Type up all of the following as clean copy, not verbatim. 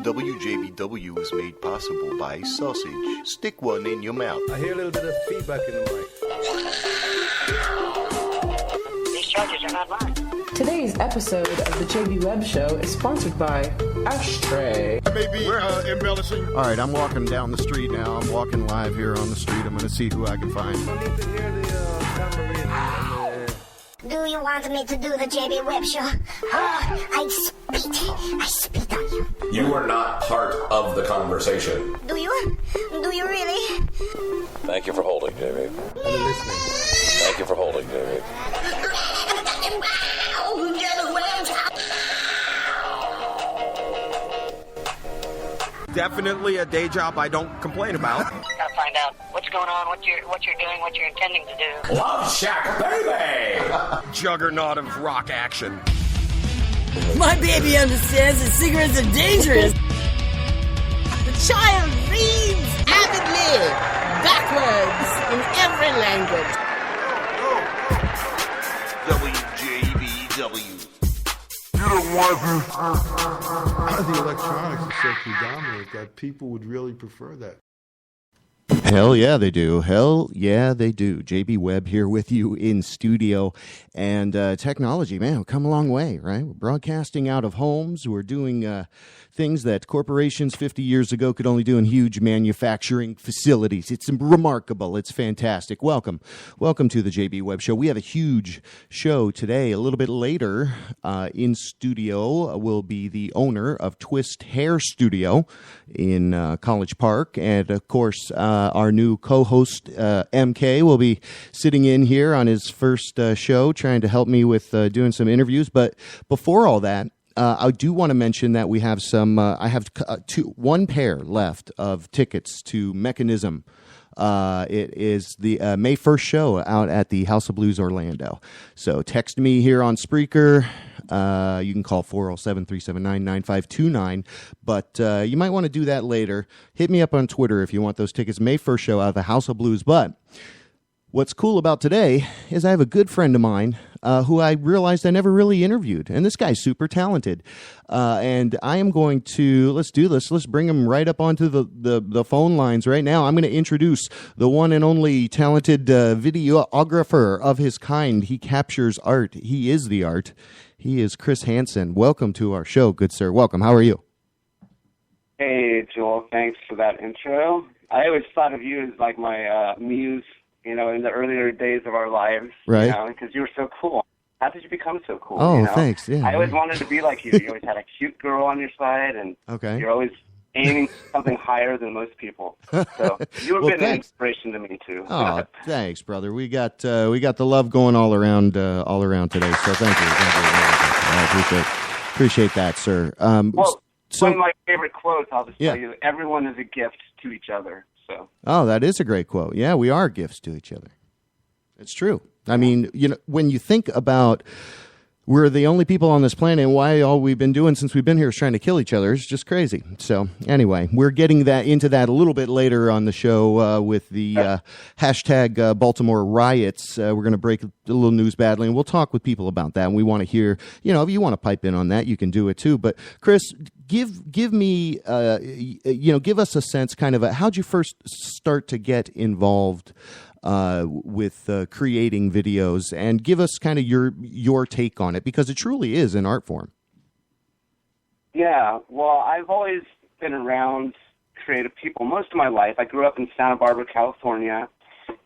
WJBW is made possible by sausage. Stick one in your mouth. I hear a little bit of feedback in the mic. These charges are not mine. Today's episode of the JB Webb Show is sponsored by Ashtray. Maybe embellishing. All right, I'm walking down the street now. I'm walking live here on the street. I'm going to see who I can find. I need to hear the tambourine. Do you want me to do the JB Webb Show? Oh, I spit on you. You are not part of the conversation. Do you? Do you really? Thank you for holding, JB. I'm listening. Thank you for holding, JB. Definitely a day job I don't complain about. Gotta find out what's going on, what you're doing, what you're intending to do. Love Shack, baby! Juggernaut of rock action. My baby understands that cigarettes are dangerous. The child reads avidly, backwards, in every language. WJBW. The electronics is so predominant that people would really prefer that. Hell yeah, they do. Hell yeah, they do. JB Webb here with you in studio. And technology, man, we've come a long way, right? We're broadcasting out of homes. We're doing things that corporations 50 years ago could only do in huge manufacturing facilities. It's remarkable. It's fantastic. Welcome. Welcome to the JB Webb Show. We have a huge show today. A little bit later in studio will be the owner of Twist Hair Studio in College Park. And, of course, our new co-host, MK, will be sitting in here on his first show trying to help me with doing some interviews. But before all that, I do want to mention that we have some. I have one pair left of tickets to Mechanism. It is the May 1st show out at the House of Blues Orlando. So text me here on Spreaker. You can call 407-379-9529. But you might want to do that later. Hit me up on Twitter if you want those tickets. May 1st show out of the House of Blues. But what's cool about today is I have a good friend of mine who I realized I never really interviewed. And this guy's super talented. And I am going to, let's do this. Let's bring him right up onto the phone lines right now. I'm going to introduce the one and only talented videographer of his kind. He captures art. He is the art. He is Chris Hansen. Welcome to our show, good sir. Welcome. How are you? Hey, Joel. Thanks for that intro. I always thought of you as like my muse, you know, in the earlier days of our lives. Right. You know, because you were so cool. How did you become so cool? Oh, you know? thanks. Yeah. I always wanted to be like you. You always had a cute girl on your side, and you're always aiming something higher than most people. So you were an inspiration to me too. Oh, thanks, brother. We got the love going all around today. So thank you. I appreciate that, sir. Well, one of my favorite quotes, I'll just tell you, everyone is a gift to each other. So. Oh, that is a great quote. Yeah, we are gifts to each other. It's true. I mean, you know, when you think about we're the only people on this planet, and why all we've been doing since we've been here is trying to kill each other, it's just crazy. So anyway, we're getting into that a little bit later on the show with the hashtag Baltimore riots. We're going to break a little news badly, and we'll talk with people about that. And we want to hear, you know, if you want to pipe in on that, you can do it too. But Chris, give me, give us a sense, kind of, how'd you first start to get involved with creating videos, and give us kind of your take on it, because it truly is an art form. Yeah, well, I've always been around creative people most of my life. I grew up in Santa Barbara, California,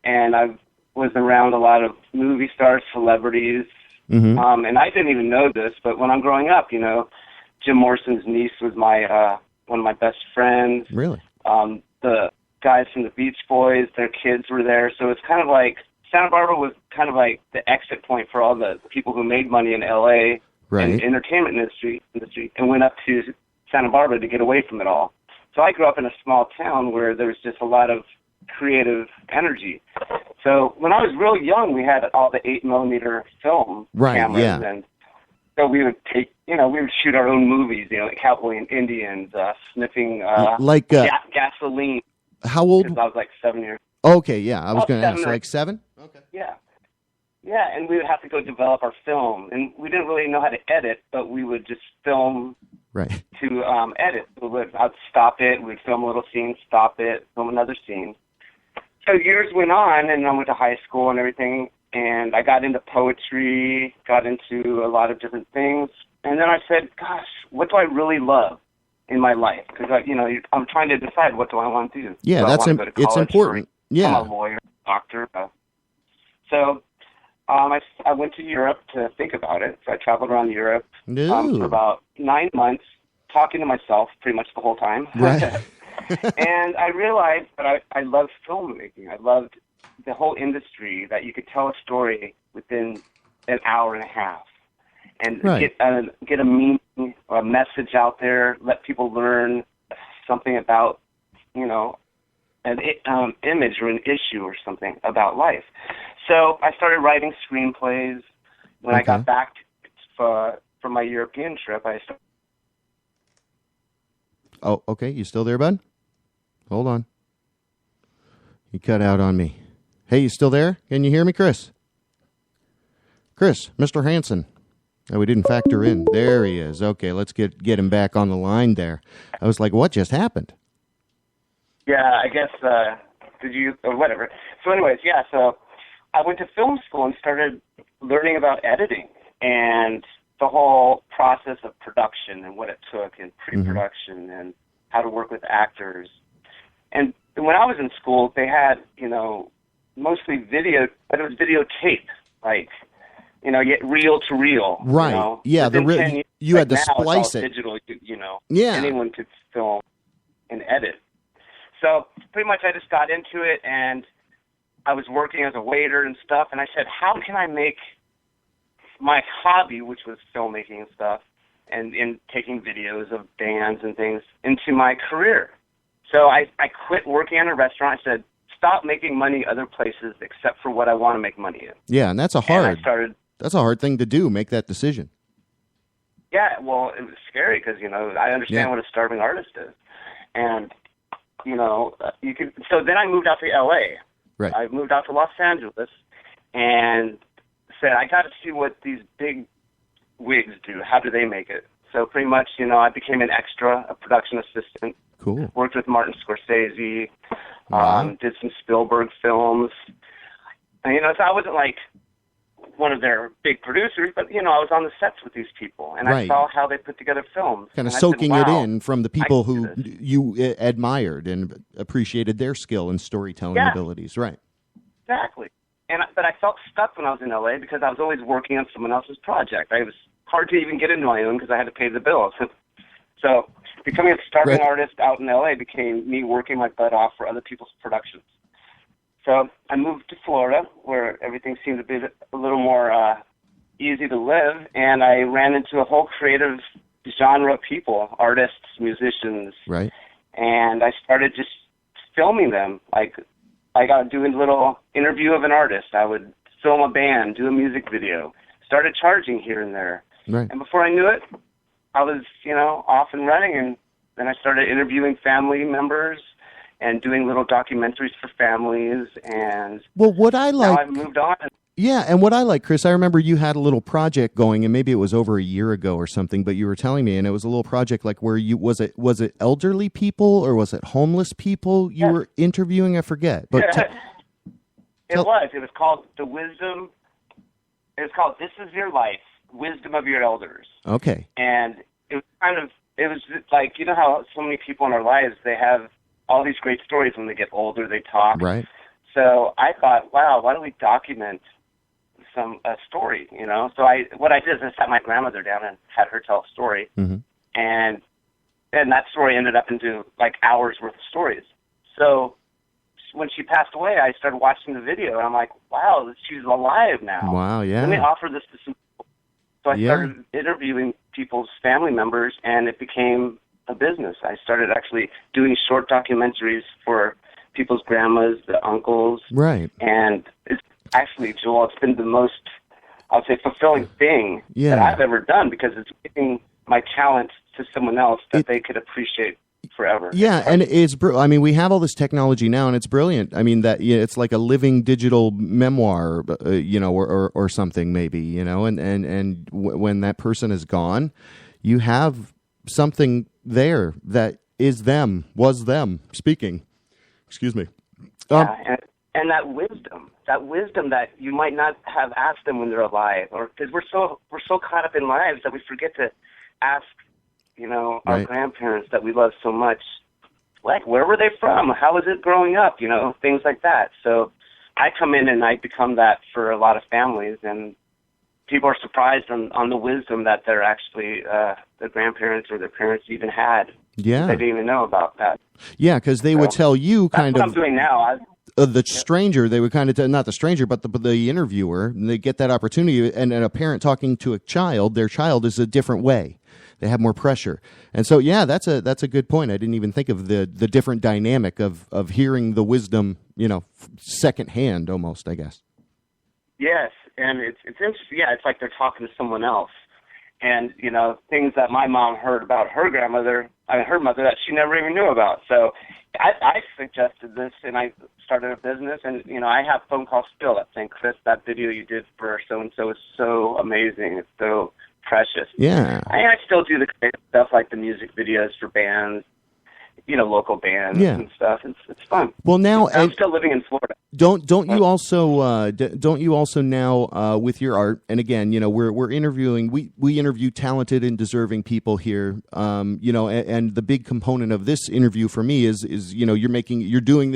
and I was around a lot of movie stars, celebrities, and I didn't even know this, but when I'm growing up, you know, Jim Morrison's niece was my one of my best friends. Really? The guys from the Beach Boys, their kids were there. So it's kind of like Santa Barbara was kind of like the exit point for all the people who made money in L.A. and entertainment industry, and went up to Santa Barbara to get away from it all. So I grew up in a small town where there was just a lot of creative energy. So when I was really young, we had all the 8mm film cameras, and so we would we would shoot our own movies, you know, like Cowboy and Indians, sniffing gasoline. How old? Because I was like 7 years. Okay, yeah. I was going to ask, like 7? Okay. Yeah. Yeah, and we would have to go develop our film, and we didn't really know how to edit, but we would just film Right. to edit. I'd stop it, we'd film a little scene, stop it, film another scene. So years went on, and I went to high school and everything, and I got into poetry, got into a lot of different things, and then I said, gosh, what do I really love in my life? Because, I'm trying to decide what do I want to do. Yeah, it's important. Yeah. I'm a lawyer, doctor. So I went to Europe to think about it. So I traveled around Europe for about 9 months, talking to myself pretty much the whole time. Right. And I realized that I loved filmmaking. I loved the whole industry, that you could tell a story within an hour and a half and get a meaning or a message out there, let people learn something about, an image or an issue or something about life. So I started writing screenplays. When I got back from my European trip, I started. Oh, okay. You still there, bud? Hold on. You cut out on me. Hey, you still there? Can you hear me, Chris? Chris, Mr. Hansen. Oh, we didn't factor in. There he is. Okay, let's get him back on the line there. I was like, what just happened? Yeah, I guess, did you, or whatever. So anyways, so I went to film school and started learning about editing and the whole process of production and what it took in pre-production and how to work with actors. And when I was in school, they had, mostly video, but it was videotape, like, reel to reel. Right. Yeah, you had to splice it. Digital, anyone could film and edit. So pretty much I just got into it, and I was working as a waiter and stuff, and I said, how can I make my hobby, which was filmmaking and stuff, and in taking videos of bands and things, into my career? So I quit working in a restaurant. I said, stop making money other places except for what I want to make money in. Yeah, and that's a hard thing to do, make that decision. Yeah, well, it was scary because, I understand what a starving artist is. And, you could. So then I moved out to L.A. Right. I moved out to Los Angeles and said, I got to see what these big wigs do. How do they make it? So pretty much, I became an extra, a production assistant. Cool. Worked with Martin Scorsese, Wow. did some Spielberg films. And, so I wasn't like one of their big producers, but, I was on the sets with these people, and I saw how they put together films. Kind of soaking it in from the people who you admired and appreciated their skill and storytelling abilities. Right. Exactly. But I felt stuck when I was in L.A. because I was always working on someone else's project. It was hard to even get into my own because I had to pay the bills. So becoming a starving artist out in L.A. became me working my butt off for other people's productions. So I moved to Florida, where everything seemed to be a little more easy to live, and I ran into a whole creative genre of people, artists, musicians. Right. And I started just filming them. Like I got doing a little interview of an artist. I would film a band, do a music video, started charging here and there. Right. And before I knew it, I was, off and running, and then I started interviewing family members and doing little documentaries for families, and now I've moved on. Yeah, and what I like, Chris, I remember you had a little project going, and maybe it was over a year ago or something, but you were telling me, and it was a little project like where was it elderly people or was it homeless people you were interviewing? I forget. But it was called The Wisdom. It was called This Is Your Life, Wisdom of Your Elders. Okay. And it was like, how so many people in our lives, they have all these great stories. When they get older, they talk. Right. So I thought, wow, why don't we document a story, So what I did is I sat my grandmother down and had her tell a story, and that story ended up into like hours worth of stories. So when she passed away, I started watching the video, and I'm like, wow, she's alive now. Wow, yeah. Let me offer this to some people. So I started interviewing people's family members, and it became a business. I started actually doing short documentaries for people's grandmas, the uncles. Right. And it's actually, Joel, it's been the most, I would say, fulfilling thing that I've ever done, because it's giving my talent to someone else that they could appreciate forever. Yeah, and I mean, we have all this technology now, and it's brilliant. I mean, that it's like a living digital memoir, or something maybe, and when that person is gone, you have something there that was them speaking. Excuse me. Yeah, and that wisdom that you might not have asked them when they're alive, or because we're so caught up in lives that we forget to ask, our Right. grandparents that we love so much, like, where were they from? How was it growing up? Things like that. So I come in and I become that for a lot of families, and people are surprised on the wisdom that they're actually their grandparents or their parents even had. Yeah. They didn't even know about that. Yeah, because they would tell you kind That's of. what I'm doing now. The stranger, they would kind of not the stranger, but the interviewer, and they get that opportunity. And a parent talking to a child, their child is a different way. They have more pressure, and so that's a good point. I didn't even think of the different dynamic of hearing the wisdom, secondhand almost, I guess. Yes, and it's interesting. Yeah, it's like they're talking to someone else, and things that my mom heard about her grandmother, her mother, that she never even knew about. So I suggested this, and I started a business, and I have phone calls still that saying, Chris, that video you did for so and so is so amazing. It's so precious. Yeah. I still do the creative stuff like the music videos for bands, local bands and stuff. It's fun. Well, now I'm still living in Florida. Don't you also now with your art? And again, we're interviewing. We interview talented and deserving people here. And the big component of this interview for me is you're doing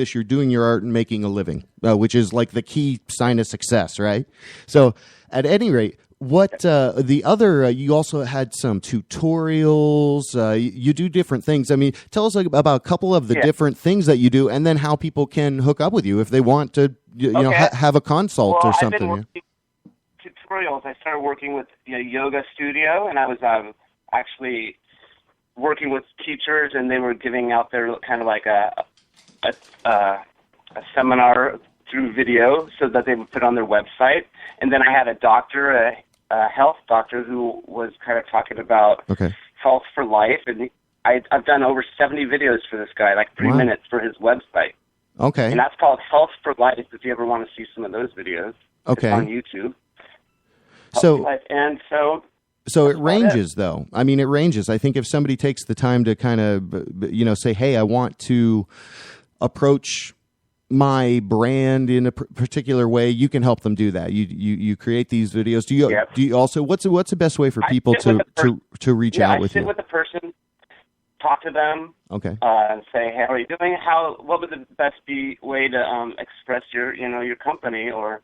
your art and making a living, which is like the key sign of success, right? So, at any rate. What the other? You also had some tutorials. You do different things. I mean, tell us about a couple of the different things that you do, and then how people can hook up with you if they want to, have a consult or something. I've been tutorials. I started working with a yoga studio, and I was actually working with teachers, and they were giving out their kind of like a seminar through video, so that they would put on their website. And then I had a doctor, a health doctor, who was kind of talking about health for life, and I've done over 70 videos for this guy, like 3 minutes for his website. Okay. And that's called Health for Life, if you ever want to see some of those videos. Okay. It's on YouTube. So it ranges, though. I mean, it ranges. I think if somebody takes the time to kind of, say, hey, I want to approach my brand in a particular way, you can help them do that. You create these videos. Do you also what's the best way for people to reach out with you? I sit with the person, talk to them, and say, hey, how are you doing? What would the best way to express your company or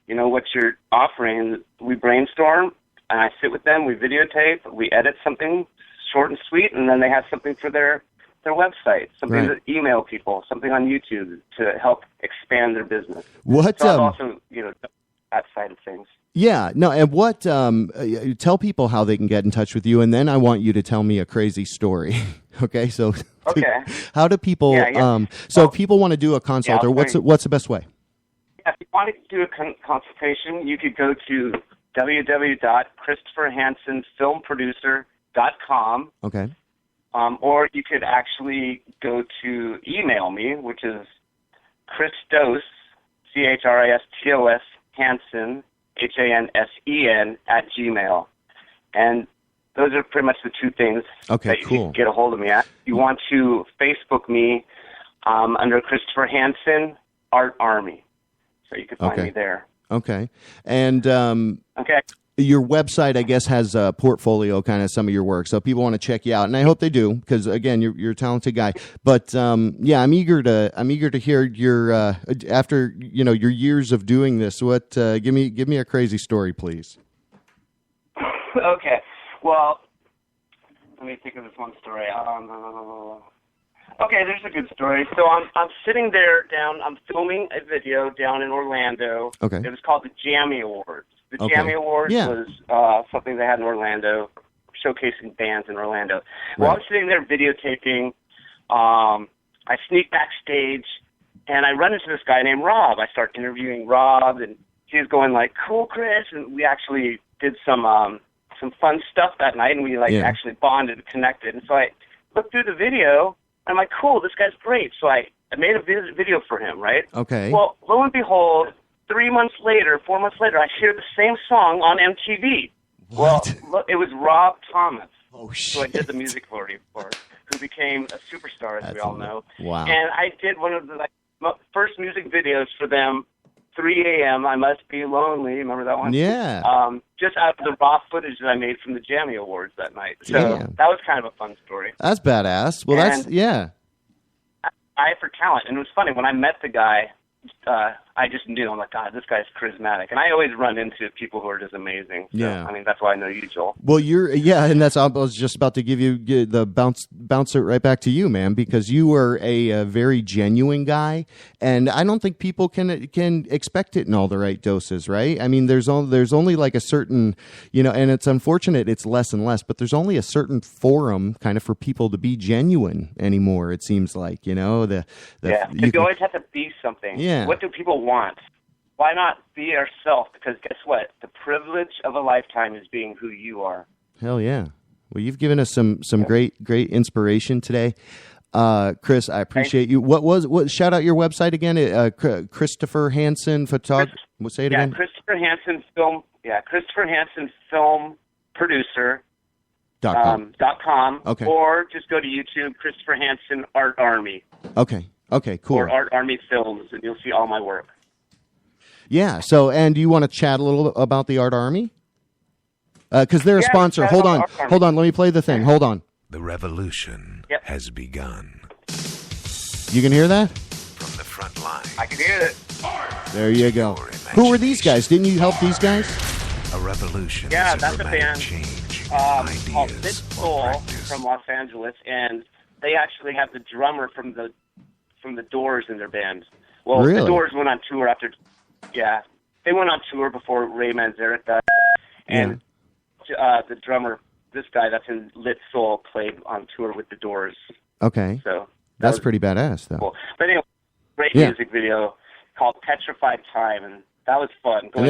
what you're offering? We brainstorm, and I sit with them. We videotape. We edit something short and sweet, and then they have something for their website, something to email people, something on YouTube to help expand their business. What? So I've also, that side of things. Yeah, no, and what? Tell people how they can get in touch with you, and then I want you to tell me a crazy story. Okay, so how do people? If people want to do a consult, or what's the best way? Yeah, if you want to do a consultation, you could go to www.christopherhansenfilmproducer.com. Okay. Or you could actually go to email me, which is Christos, CHRISTOS, Hansen, HANSEN, @gmail. And those are pretty much the two things that you can get a hold of me at. If you want to Facebook me under Christopher Hansen, Art Army. So you can find me there. Okay. And your website, I guess, has a portfolio, kind of some of your work, so people want to check you out, and I hope they do, because again, you're a talented guy. But I'm eager to hear your after your years of doing this. What? Give me a crazy story, please. Okay. Well, let me think of this one story. Okay, there's a good story. So I'm sitting there I'm filming a video down in Orlando. Okay. It was called the Jammy Awards. The Jammy Awards was something they had in Orlando, showcasing bands in Orlando. While I'm sitting there videotaping, I sneak backstage, and I run into this guy named Rob. I start interviewing Rob, and he's going like, "Cool, Chris," and we actually did some fun stuff that night, and we actually bonded and connected. And so I looked through the video, I'm like, cool, this guy's great. So I made a video for him, right? Okay. Well, lo and behold, 4 months later, I hear the same song on MTV. What? Well, look, it was Rob Thomas. Oh, shit. Who I did the music for, who became a superstar, as we all know. Wow. And I did one of the first music videos for them, 3 a.m., I Must Be Lonely. Remember that one? Yeah. Just out of the raw footage that I made from the Jammy Awards that night. So that was kind of a fun story. That's badass. Well, and that's, yeah. Eye for talent. And it was funny, when I met the guy, I just knew, I'm like, God, this guy's charismatic. And I always run into people who are just amazing. So, yeah. I mean, that's why I know you, Joel. Well, and that's, I was just about to give you the bounce it right back to you, man, because you are a very genuine guy. And I don't think people can expect it in all the right doses, right? I mean, there's only like a certain, and it's unfortunate it's less and less, but there's only a certain forum kind of for people to be genuine anymore, it seems like, you always have to be something. Yeah. What do people want? Why not be ourselves? Because guess what? The privilege of a lifetime is being who you are. Hell yeah. Well, you've given us some great inspiration today. Chris, I appreciate you. What shout out your website again? Christopher Hansen Photography. Say it again. Christopher Hansen Film. Yeah, Christopher Hansen Film Producer. .com. Okay. Or just go to YouTube, Christopher Hansen Art Army. Okay, cool. Or Art Army Films, and you'll see all my work. Yeah, so, and do you want to chat a little about the Art Army? Because they're a sponsor. Hold on, let me play the thing. Hold on. The revolution has begun. You can hear that? From the front line. I can hear it. There you go. Who are these guys? Didn't you help these guys? A revolution. Yeah, is that's a band called Lit Soul from Los Angeles, and they actually have the drummer from the Doors in their band. Well, really? The Doors went on tour after. Yeah, they went on tour before Ray Manzarek died, and the drummer, this guy that's in Lit Soul, played on tour with the Doors. Okay, so that's pretty badass, though. Cool. But anyway, great music video called "Petrified Time," and that was fun. And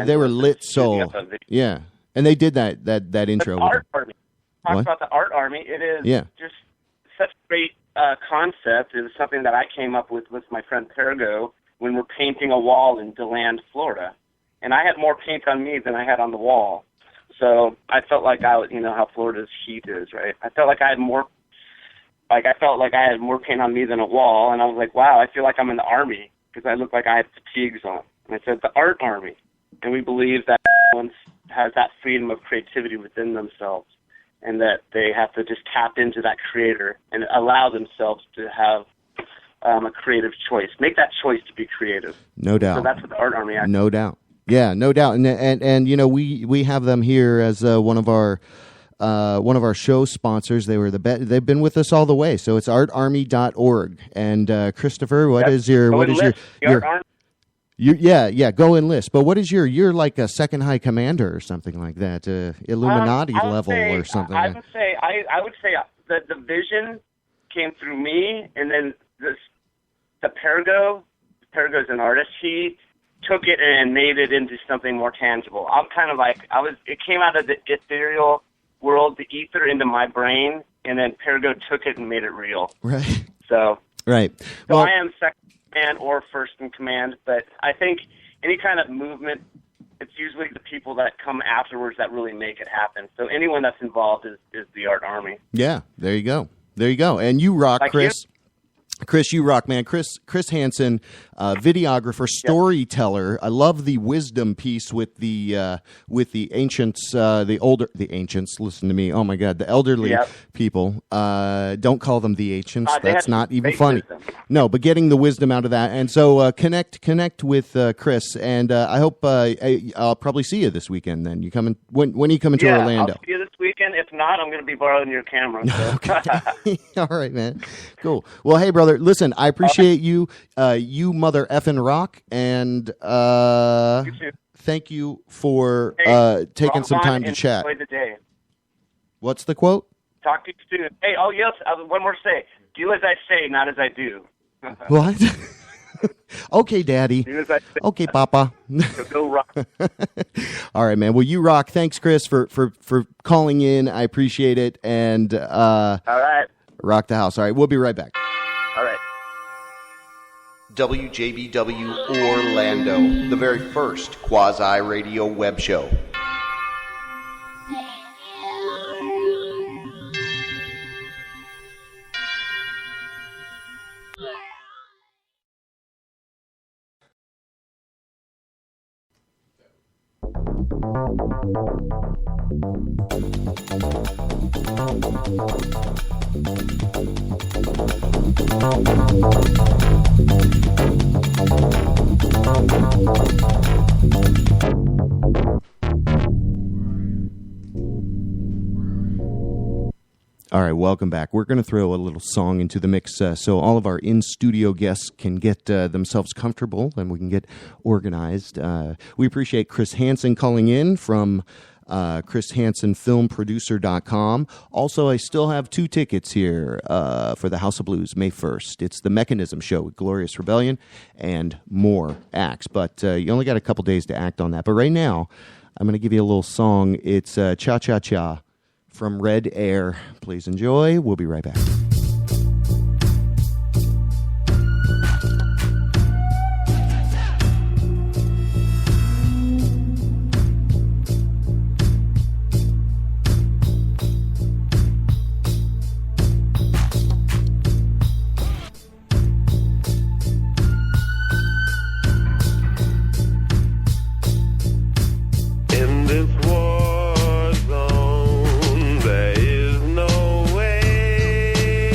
they were Lit Soul. Yeah, and they did that intro. The Art Army. Talk about the Art Army. It is just such a great concept. It was something that I came up with my friend Pergo when we're painting a wall in DeLand, Florida. And I had more paint on me than I had on the wall. So I felt like how Florida's heat is, right? I felt like I had more paint on me than a wall. And I was like, wow, I feel like I'm in the Army because I look like I had fatigues on. And I said, the Art Army. And we believe that everyone has that freedom of creativity within themselves, and that they have to just tap into that creator and allow themselves to have a creative choice. Make that choice to be creative. No doubt. So that's what the Art Army actually. No doubt. Yeah, no doubt. And we have them here as one of our show sponsors. They've been with us all the way. So it's artarmy.org. And Christopher, what is your go enlist. But what is you're like a second high commander or something like that, Illuminati level or something. I would say that the vision came through me, and then the Pergo's an artist. He took it and made it into something more tangible. I'm kind of like it came out of the ethereal world, the ether, into my brain, and then Pergo took it and made it real. Right. So right. So I am second in command or first in command, but I think any kind of movement, it's usually the people that come afterwards that really make it happen. So anyone that's involved is the Art Army. Yeah, there you go. And you rock, like Chris. Chris, you rock, man. Chris Hansen, videographer, storyteller. I love the wisdom piece with the ancients, the ancients. Listen to me. Oh my God, the elderly people. Don't call them the ancients. That's not even funny. Wisdom. No, but getting the wisdom out of that. And so connect with Chris, and I hope I'll probably see you this weekend. Then you coming? When are you coming to Orlando? I'll see you this weekend. If not, I'm going to be borrowing your camera. So. Okay. All right, man. Cool. Well, hey, brother. Listen, I appreciate you. You mother effing rock, and thank you for taking some time to chat. Enjoy the day. What's the quote? Talk to you soon. Hey, yes, one more say. Do as I say, not as I do. What? Okay, Daddy. Do as I say. Okay, Papa. So go rock. All right, man. Well, you rock. Thanks, Chris, for calling in. I appreciate it. And all right. Rock the house. All right, we'll be right back. All right. WJBW Orlando, the very first quasi-radio web show. All right, welcome back. We're going to throw a little song into the mix so all of our in-studio guests can get themselves comfortable and we can get organized. We appreciate Chris Hansen calling in from ChrisHansenFilmProducer.com. Also, I still have 2 tickets here for the House of Blues, May 1st. It's the Mechanism Show with Glorious Rebellion and more acts. But you only got a couple days to act on that. But right now, I'm going to give you a little song. It's Cha Cha Cha from Red Air. Please enjoy. We'll be right back. In this war zone, there is no way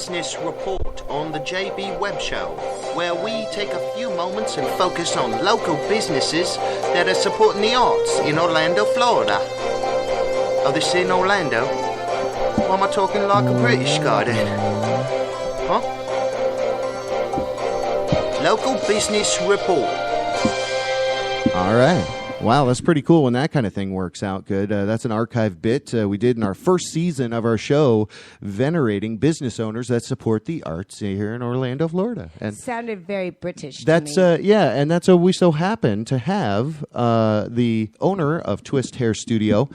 Business Report on the JB Web Show, where we take a few moments and focus on local businesses that are supporting the arts in Orlando, Florida. Oh, this in Orlando? Why am I talking like a British guy then? Huh? Local Business Report. All right. Wow, that's pretty cool when that kind of thing works out good. That's an archive bit we did in our first season of our show, venerating business owners that support the arts here in Orlando, Florida. And sounded very British that's, to me. yeah, and that's we so happen to have the owner of Twist Hair Studio,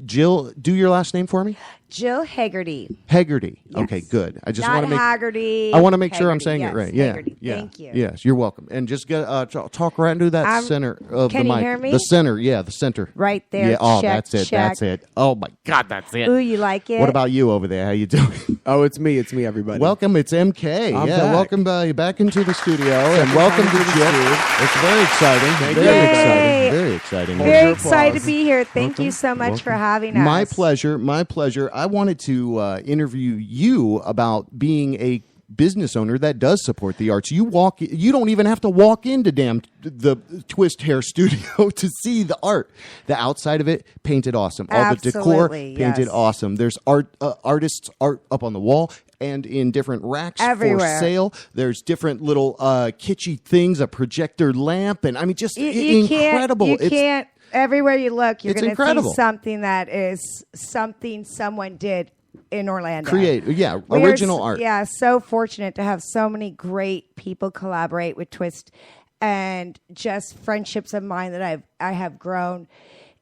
Jill. Do your last name for me. Jill Haggerty. Haggerty. Yes. Okay, good. I just Not want to make Haggerty. I want to make sure I'm Haggerty, saying yes, it right. Yeah. Haggerty. Yeah. Thank you. Yes, you're welcome. And just get, talk right into that center of can the you mic. hear me? The center. Yeah, the center. Right there. Yeah. Oh, Check, that's it. check. That's it. Oh my God, that's it. Ooh, you like it? What about you over there? How you doing? Oh, it's me, everybody. Welcome. It's MK. I'm yeah, back. welcome back into the studio, and welcome to Jip. It's very exciting. Very exciting. Very exciting. Very excited to be here. Thank you so much for having us. My pleasure. My pleasure. I wanted to interview you about being a business owner that does support the arts. You don't even have to walk into the Twist Hair Studio to see the art. The outside of it painted awesome. All the decor painted awesome. There's artists' art up on the wall and in different racks everywhere for sale. There's different little kitschy things, a projector lamp, and I mean, just incredible. You can't. Everywhere you look, you're going to see something that is something someone did in Orlando. Original art. Yeah, so fortunate to have so many great people collaborate with Twist, and just friendships of mine that I have grown.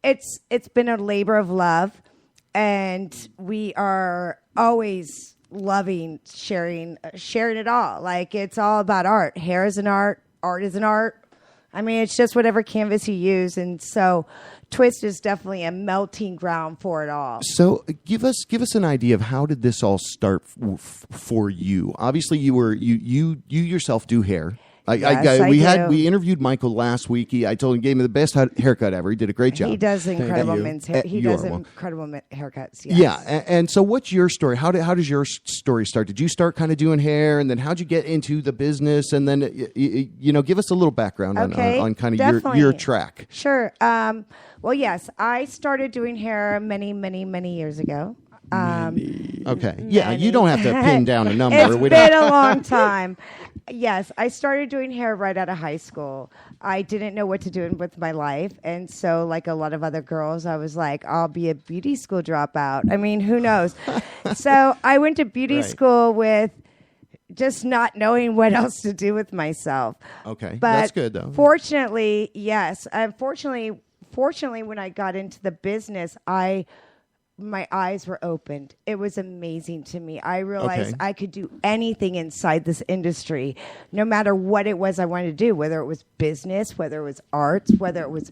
It's been a labor of love, and we are always loving sharing it all. Like, it's all about art. Hair is an art. Art is an art. I mean, it's just whatever canvas you use, and so Twist is definitely a melting ground for it all. So, give us an idea of how did this all start for you? Obviously, you yourself do hair. We interviewed Michael last week. I told him he gave me the best haircut ever. He did a great job. He does incredible men's hair. He does incredible haircuts. Yes. Yeah, and so what's your story? How does your story start? Did you start kind of doing hair, and then how'd you get into the business? And then give us a little background on kind of your track. Sure. Well, yes, I started doing hair many, many, many years ago. Okay. Yeah, you don't have to pin down a number. It's been a long time. Yes, I started doing hair right out of high school. I didn't know what to do with my life. And so, like a lot of other girls, I was like, I'll be a beauty school dropout. I mean, who knows? So I went to beauty school with just not knowing what else to do with myself. Okay, but that's good, though. Fortunately, yes. Fortunately, when I got into the business, my eyes were opened. It was amazing to me. I realized I could do anything inside this industry, no matter what it was I wanted to do, whether it was business, whether it was arts, whether it was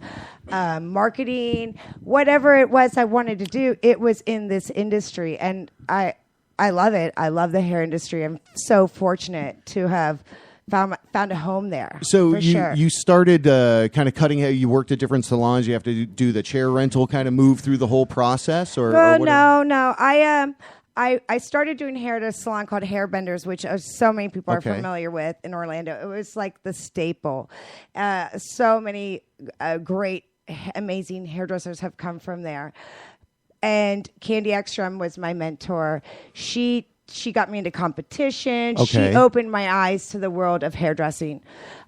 marketing, whatever it was I wanted to do, it was in this industry. And I love it. I love the hair industry. I'm so fortunate to have found a home there. So you started kind of cutting hair. You worked at different salons. You have to do the chair rental, kind of move through the whole process, or no. I started doing hair at a salon called Hairbenders, which so many people are familiar with in Orlando. It was like the staple. So many great, amazing hairdressers have come from there. And Candy Ekstrom was my mentor. She got me into competition. Okay. She opened my eyes to the world of hairdressing.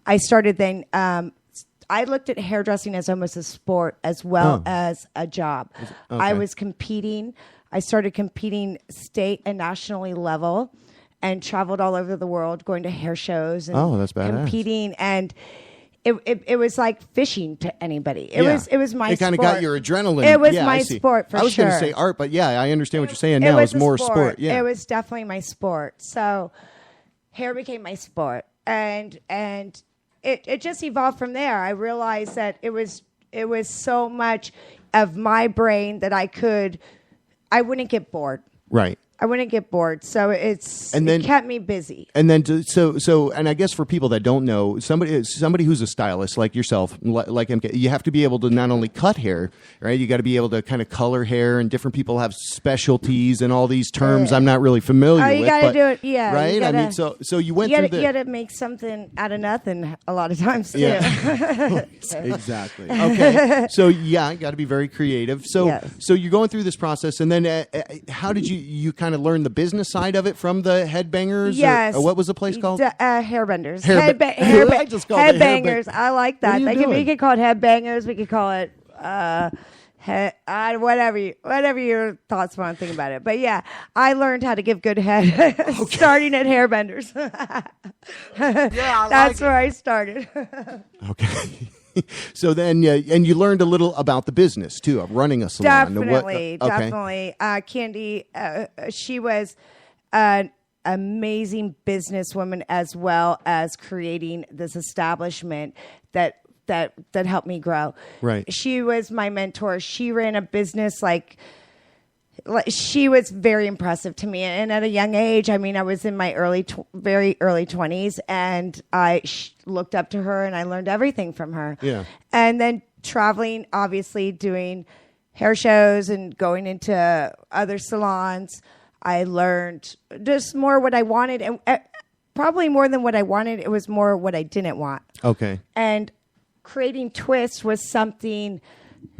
I started then. I looked at hairdressing as almost a sport as well as a job. Okay. I was competing. I started competing state and nationally level, and traveled all over the world, going to hair shows and that's badass. Competing. And it was like fishing to anybody. It was my sport. It kind of got your adrenaline. It was my sport for sure. I was going to say art, but I understand what you're saying now. It's more sport. Yeah. It was definitely my sport. So hair became my sport. And it just evolved from there. I realized that it was so much of my brain that I wouldn't get bored. Right. I wouldn't get bored. So it kept me busy. And then and I guess for people that don't know, somebody who's a stylist like yourself, like MK, you have to be able to not only cut hair, right? You got to be able to kind of color hair, and different people have specialties and all these terms I'm not really familiar with. You got to do it, yeah. Right? Gotta, I mean, so you went through You got to make something out of nothing a lot of times too. Yeah. Exactly. Okay. So yeah, got to be very creative. So so you're going through this process, and then how did you kind of learn the business side of it from the headbangers? Yes. Or what was the place called? Hairbenders. I just called it headbangers. I like that. We could call it headbangers. We could call it whatever your thoughts want to think about it. But yeah, I learned how to give good head starting at hairbenders. That's where I started. Okay. So then, and you learned a little about the business too, of running a salon. Definitely. Candy, she was an amazing businesswoman, as well as creating this establishment that helped me grow. Right. She was my mentor. She ran a business like she was very impressive to me. And at a young age, I mean, I was in my very early 20s, and I looked up to her, and I learned everything from her. Yeah. And then traveling, obviously doing hair shows and going into other salons, I learned just more what I wanted, and probably more than what I wanted. It was more what I didn't want. Okay. And creating Twist was something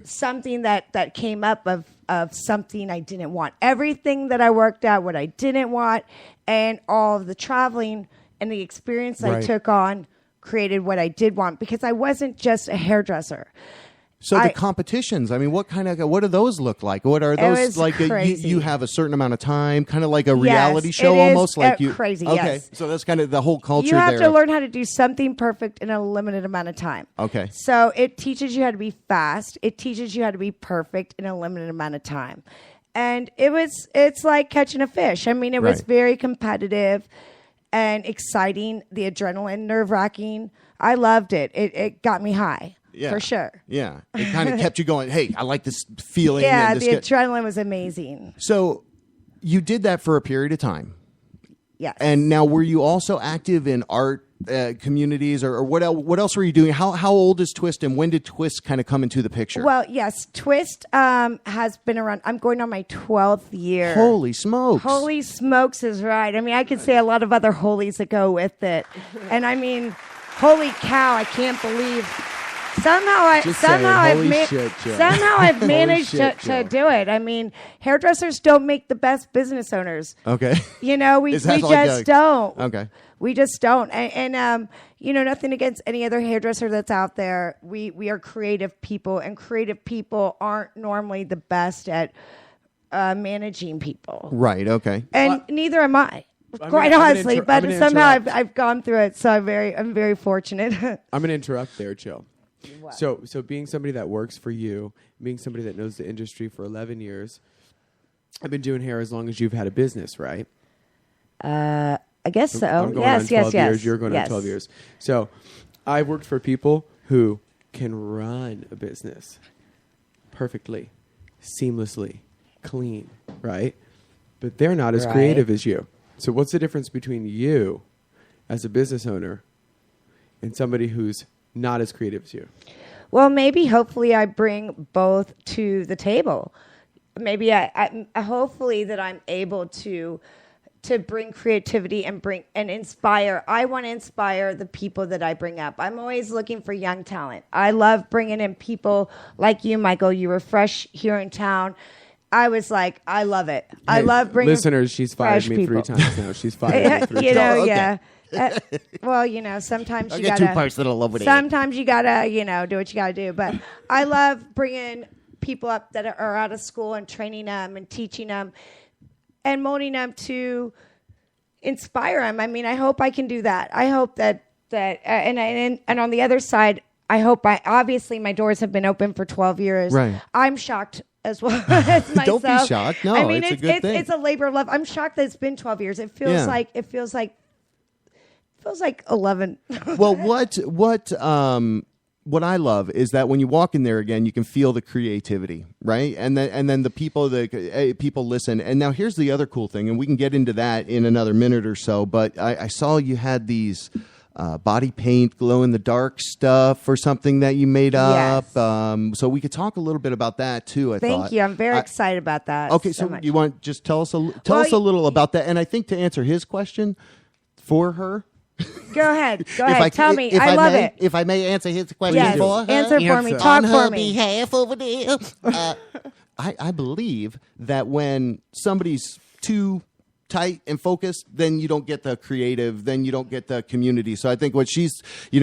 that came up of something I didn't want. Everything that I worked at, what I didn't want, and all of the traveling and the experience I took on created what I did want, because I wasn't just a hairdresser. So the competitions, I mean, what do those look like? What are those like? You have a certain amount of time, kind of like a reality show, almost like you. Crazy. Okay, yes. So that's kind of the whole culture. You have to learn how to do something perfect in a limited amount of time. Okay. So it teaches you how to be fast. It teaches you how to be perfect in a limited amount of time, and it's like catching a fish. I mean, it was very competitive and exciting. The adrenaline, nerve-wracking. I loved it. It got me high. Yeah. For sure. Yeah. It kind of kept you going, hey, I like this feeling. Yeah, the adrenaline was amazing. So you did that for a period of time. Yes. And now, were you also active in art communities, or what else were you doing? How old is Twist, and when did Twist kind of come into the picture? Well, yes, Twist has been around. I'm going on my 12th year. Holy smokes. Holy smokes is right. I mean, I could say a lot of other holies that go with it. And I mean, holy cow, I can't believe... Somehow I've managed to do it. I mean, hairdressers don't make the best business owners. Okay. You know, we just don't. Okay. We just don't. And you know, nothing against any other hairdresser that's out there. We are creative people, and creative people aren't normally the best at managing people. Right. Okay. And neither am I. Quite honestly, but somehow I've gone through it, so I'm very fortunate. I'm going to interrupt there, Jill. What? So being somebody that works for you, being somebody that knows the industry for 11 years, I've been doing hair as long as you've had a business, right? I guess so. I'm going on 12 years. You're going on 12 years. So I've worked for people who can run a business perfectly, seamlessly, clean, right? But they're not as creative as you. So what's the difference between you as a business owner and somebody who's not as creative as you? Well, maybe hopefully I bring both to the table. Maybe I hopefully that I'm able to bring creativity and inspire. I want to inspire the people that I bring up. I'm always looking for young talent. I love bringing in people like you, Michael. You were fresh here in town. I was like, I love it. Hey, I love bringing listeners. She's fired me people. 3 times now. She's fired me 3 times. You know, yeah. Well, you know, sometimes you gotta. 2 parts that I love with sometimes you gotta, you know, do what you gotta do. But I love bringing people up that are out of school and training them and teaching them and molding them to inspire them. I mean, I hope I can do that. I hope that and on the other side, I hope obviously my doors have been open for 12 years. Right. I'm shocked as well as myself. Don't be shocked. No, I mean, it's a good thing. It's a labor of love. I'm shocked that it's been 12 years. It feels like 11. Well, what what I love is that when you walk in there again, you can feel the creativity, right? And then the people people listen. And now here's the other cool thing, and we can get into that in another minute or so. But I saw you had these body paint, glow in the dark stuff or something that you made up. Yes. So we could talk a little bit about that too. Thank you. I'm very excited about that. Okay, so you want to just tell us a little about that? And I think to answer his question for her. Go ahead. Tell me. I love it. If I may answer his question for her. Answer for me. Talk for me. Behalf over there. I believe that when somebody's too tight and focused, then you don't get the creative, then you don't get the community. So I think what she's,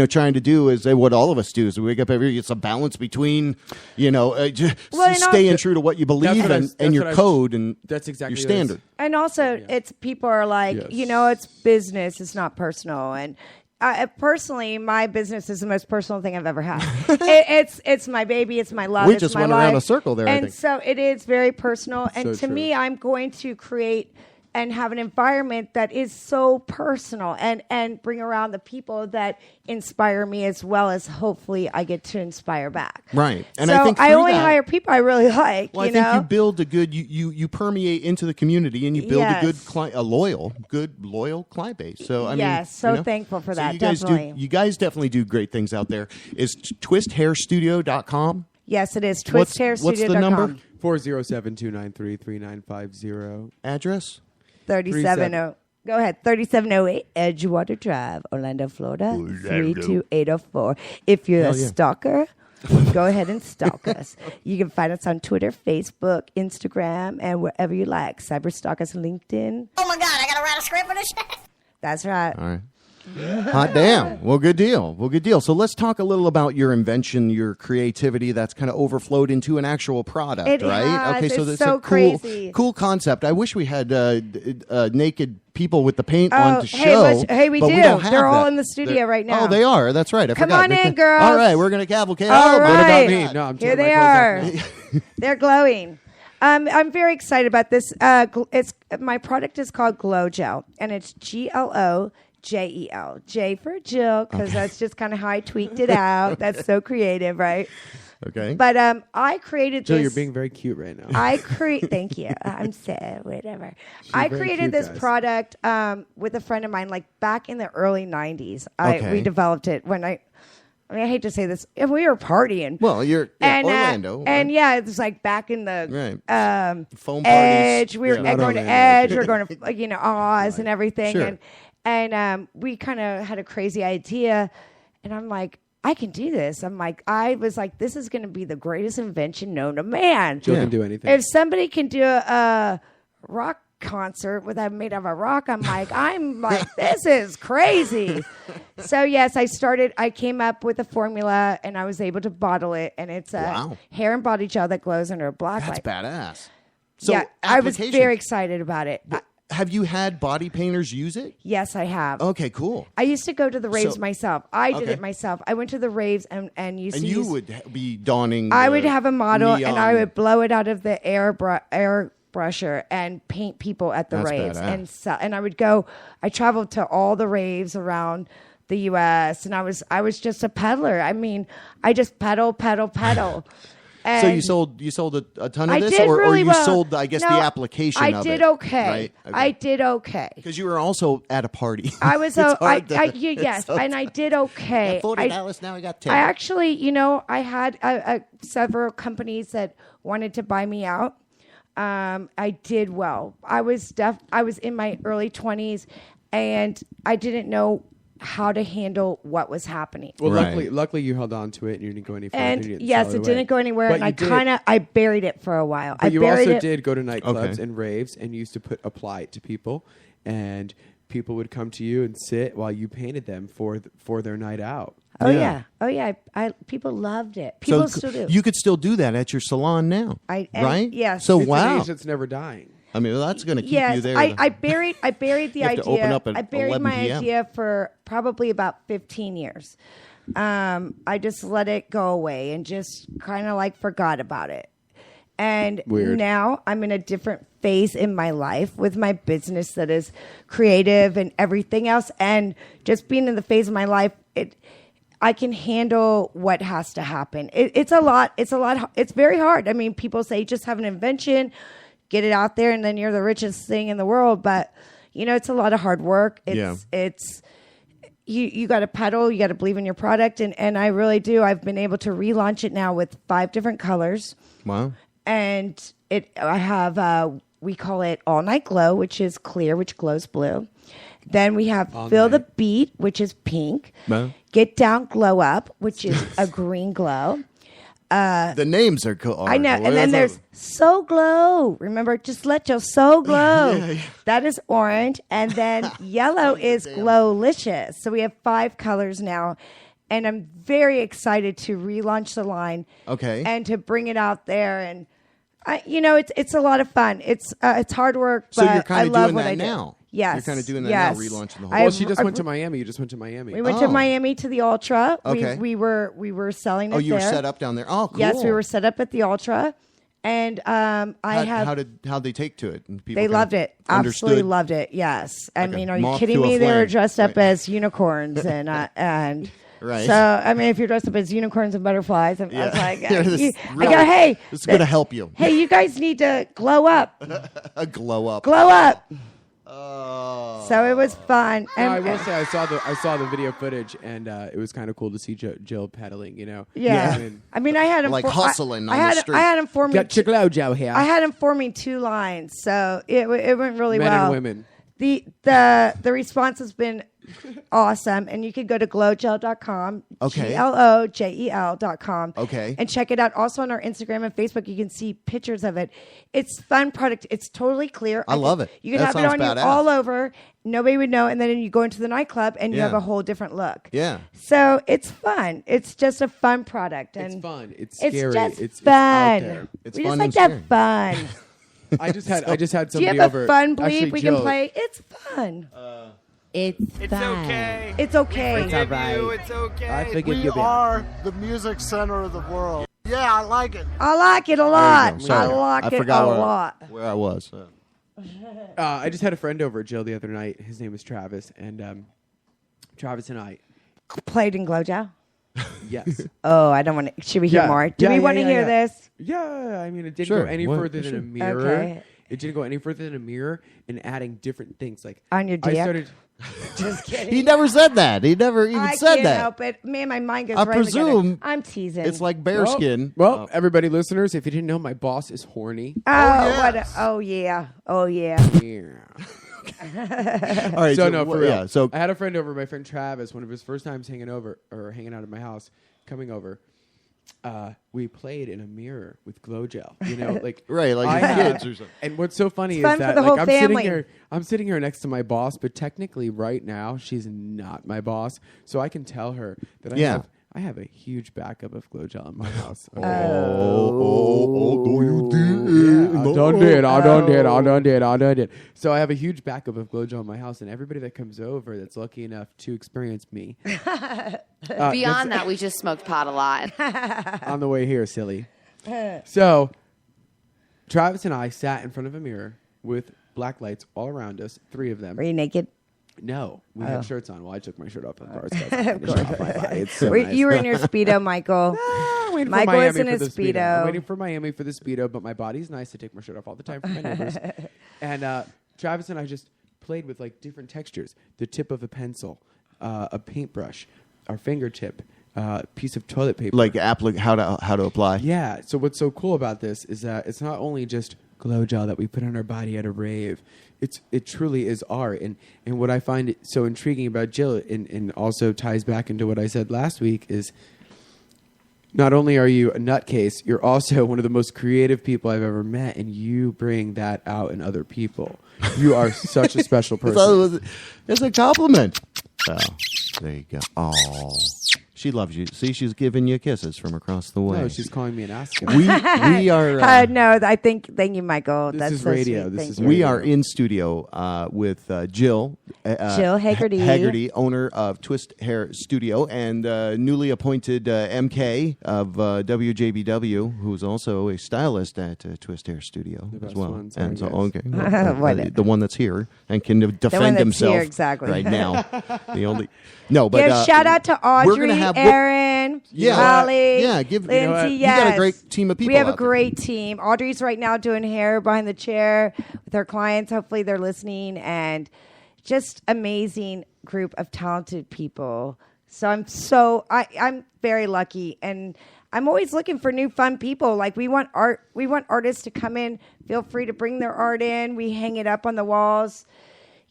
trying to do is what all of us do is we wake up every day. It's a balance between, staying true to what you believe and your code and that's exactly your standard. And also, it's people are like, it's business. It's not personal. And personally, my business is the most personal thing I've ever had. It's my baby. It's my love. We it's just my went life. around a circle there. And I think. so it is very personal. And So to true. me, I'm going to create and have an environment that is so personal and bring around the people that inspire me as well as hopefully I get to inspire back. Right. And so I think I only that, hire people I really like. Well, I think you build a good, you permeate into the community and you build a good client, loyal client base. So I mean, thankful for that. You guys definitely do great things out there. Is twisthairstudio.com? Yes, it is. Twisthairstudio.com. What's the number? 407-293-3950. Address? 370. Go ahead. 3708 Edgewater Drive, Orlando, Florida. 32804. If you're a stalker, go ahead and stalk us. You can find us on Twitter, Facebook, Instagram, and wherever you like. Cyberstalk us, LinkedIn. Oh my God, I gotta write a script for this shit. That's right. All right. Hot damn. Well, good deal. So let's talk a little about your invention, your creativity that's kind of overflowed into an actual product, It right? has. Okay, so It's that's so a crazy. cool concept. I wish we had naked people with the paint on the show. Hey, we but do. We don't have They're all that. in the studio right now. Oh, they are. That's right. I Come forgot. on in, girls. All right, we're going to cavalcade. All What right. about me? No, I'm Here taking they my are. clothes off now. They're glowing. I'm very excited about this. It's my product is called Glow Gel, and it's GLOJEL. J for Jill, because that's just kind of how I tweaked it out. That's so creative, right? Okay. But I created Jill, this. you're being very cute right now. Thank you. I'm sad, whatever. I very created cute, this guys. product with a friend of mine, like back in the early 90s. Okay. We developed it when I hate to say this, if we were partying. Well, you're Orlando. And it was like back in the foam Edge. parties. We were Yeah. going to Edge. We were going to Oz and everything. Sure. And we kind of had a crazy idea. And I'm like, I can do this. I was like, this is going to be the greatest invention known to man. Jill can do anything. If somebody can do a rock concert made of a rock, I'm like, this is crazy. So yes, I came up with a formula and I was able to bottle it, and it's a hair and body gel that glows under a black light. That's badass. So yeah, I was application. very excited about it. Have you had body painters use it? Yes, I have. Okay, cool. I used to go to the raves So- myself. I did okay. it myself. I went to the raves and used And to you use... would be donning. I the would have a model and I neon- would blow it out of the airbrusher and paint people at the That's raves. badass. And I would go... I traveled to all the raves around the U.S. and I was just a peddler. I mean, I just pedal. So you sold a ton of I this, did or really you well. sold, I guess, No, the application I of did it. okay. Right? I did okay. Because you were also at a party. I was It's hard to- yes, so and I did okay. $40, now I got 10. I actually, I had several companies that wanted to buy me out. I did well. I was in my early 20s, and I didn't know how to handle what was happening. Well, Right. luckily you held on to it and you didn't go any further. And you didn't yes, sell it away. didn't go anywhere, But and I you did- I buried it for a while. But you buried also it. did go to nightclubs Okay. and raves and used to apply it to people, and people would come to you and sit while you painted them for their night out. Oh Yeah. yeah. People loved it. People So still do. you could still do that at your salon now, right? yes. So It's wow. an age that's never dying. I mean, that's going to keep Yes, you there. I buried the You have idea. to open up at I buried 11 my p.m. idea for probably about 15 years. I just let it go away and just kind of like forgot about it. And Weird. now I'm in a different phase in my life with my business that is creative and everything else. And just being in the phase of my life, I can handle what has to happen. It's a lot. It's very hard. I mean, people say just have an invention, get it out there, and then you're the richest thing in the world. But, it's a lot of hard work. It's you got to pedal. You got to believe in your product. And I really do. I've been able to relaunch it now with 5 different colors. Wow. And I have, we call it All Night Glow, which is clear, which glows blue. Then we have Feel the Beat, which is pink. Wow. Get Down Glow Up, which is a green glow. The names are cool. I know. And then there's So Glow. Remember, just let your soul glow. That is orange. And then yellow is Glowlicious. So we have 5 colors now. And I'm very excited to relaunch the line. Okay. And to bring it out there. And, it's a lot of fun. It's hard work, but so you're kind of doing that now. Yes. You're kind of doing that now, relaunching the whole. Well, she just went to Miami. You just went to Miami. We went to Miami to the Ultra. Okay. We were selling it there. Oh, you were set up down there. Oh, cool. Yes, we were set up at the Ultra. And how'd they take to it? And people they loved it. Absolutely loved it. Yes. I mean, are you kidding me? They were dressed up as unicorns and right. So, I mean, if you're dressed up as unicorns and butterflies, I was like, this is going to help you. Hey, you guys need to glow up. A glow up. Glow up. So it was fun. And I will say I saw the video footage, and it was kind of cool to see Jill pedaling. Yeah. I mean, I had him hustling on the street. I had him forming. Got your glow gel here. I had him forming 2 lines, so it went really well. Men and women. The response has been awesome, and you can go to glowgel.com, okay. glojel.com, okay, and check it out. Also on our Instagram and Facebook, you can see pictures of it. It's fun product. It's totally clear. I love it. You can have it on you all over. Nobody would know, and then you go into the nightclub and you have a whole different look. Yeah. So it's fun. It's just a fun product, and it's fun. It's scary. It's fun. It's out there. We just like to have fun. I just had somebody Do you have over. a fun bleep Actually, we Jill, can play? It's fun. It's okay. It's okay. It's all right. It's okay. I forgive you. We are the music center of the world. Yeah, I like it. I like it a lot. I like it a lot. Where I was. I just had a friend over, Jill, the other night. His name is Travis, and Travis and I played in Glowgel. Yes. Oh, I don't want to. Should we hear more? Do we want to hear this? Yeah, I mean, it didn't go any further than a mirror. Okay. It didn't go any further than a mirror and adding different things. Like on your dick. I started. Just kidding. He never said that. He never even said that. I can't help it. Man, my mind goes I right presume together. I'm teasing. It's like bearskin. Well, everybody, listeners, if you didn't know, my boss is horny. Oh yeah. Yeah. All right. So no, for real. Yeah, so I had a friend over, my friend Travis, one of his first times hanging out at my house, coming over. We played in a mirror with glow gel, like right, like your kids or something. And what's so funny is fun that for the whole I'm family. I'm sitting here next to my boss, but technically right now she's not my boss, so I can tell her that I have a huge backup of glow gel in my house. Okay? Oh, you did. Yeah, I done did. So I have a huge backup of glow gel in my house, and everybody that comes over that's lucky enough to experience me. Beyond that, we just smoked pot a lot. On the way here, silly. So Travis and I sat in front of a mirror with black lights all around us, 3 of them. Were you naked? No, we had shirts on. Well, I took my shirt off. Of course, It's so nice. You were in your Speedo, Michael. Michael is in his Speedo. I'm waiting for Miami for the Speedo, but my body's nice to take my shirt off all the time for my neighbors. And Travis and I just played with like different textures: the tip of a pencil, a paintbrush, our fingertip, piece of toilet paper. Like how to apply. Yeah. So what's so cool about this is that it's not only just glow gel that we put on our body at a rave. It truly is art. And what I find so intriguing about Jill and also ties back into what I said last week is not only are you a nutcase, you're also one of the most creative people I've ever met, and you bring that out in other people. You are such a special person. It's a compliment. Oh, there you go. Oh, she loves you. See, she's giving you kisses from across the way. No, she's calling me an ass. We are. No, thank you, Michael. This That's is so radio. Sweet. We are in studio with Jill. Jill Haggerty. Haggerty, owner of Twist Hair Studio, and newly appointed MK of WJBW, who's also a stylist at Twist Hair Studio as well. And so, okay, the one that's here and can defend himself here, exactly. right now. The only but shout out to Audrey Aaron, Holly, Lindsay. You got a great team of people. We have a out there. great team. Audrey's right now doing hair behind the chair with her clients. Hopefully, they're listening, and just amazing group of talented people. So I'm very lucky, and I'm always looking for new fun people. Like we want artists to come in. Feel free to bring their art in. We hang it up on the walls.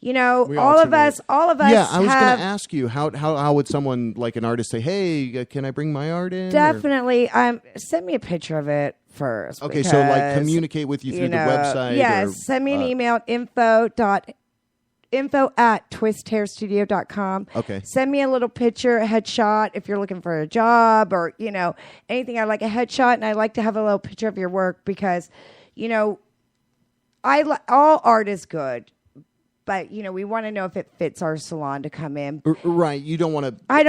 You know, all of us. Yeah, I was going to ask you how would someone like an artist say, "Hey, can I bring my art in?" Definitely. Send me a picture of it first. Okay, so like communicate with you through the website. Yes, send me an email info@twisthairstudio.com. Okay. Send me a little picture, a headshot if you're looking for a job or, anything. I like a headshot, and I like to have a little picture of your work because, all art is good. But, we want to know if it fits our salon to come in. Right. You don't want to have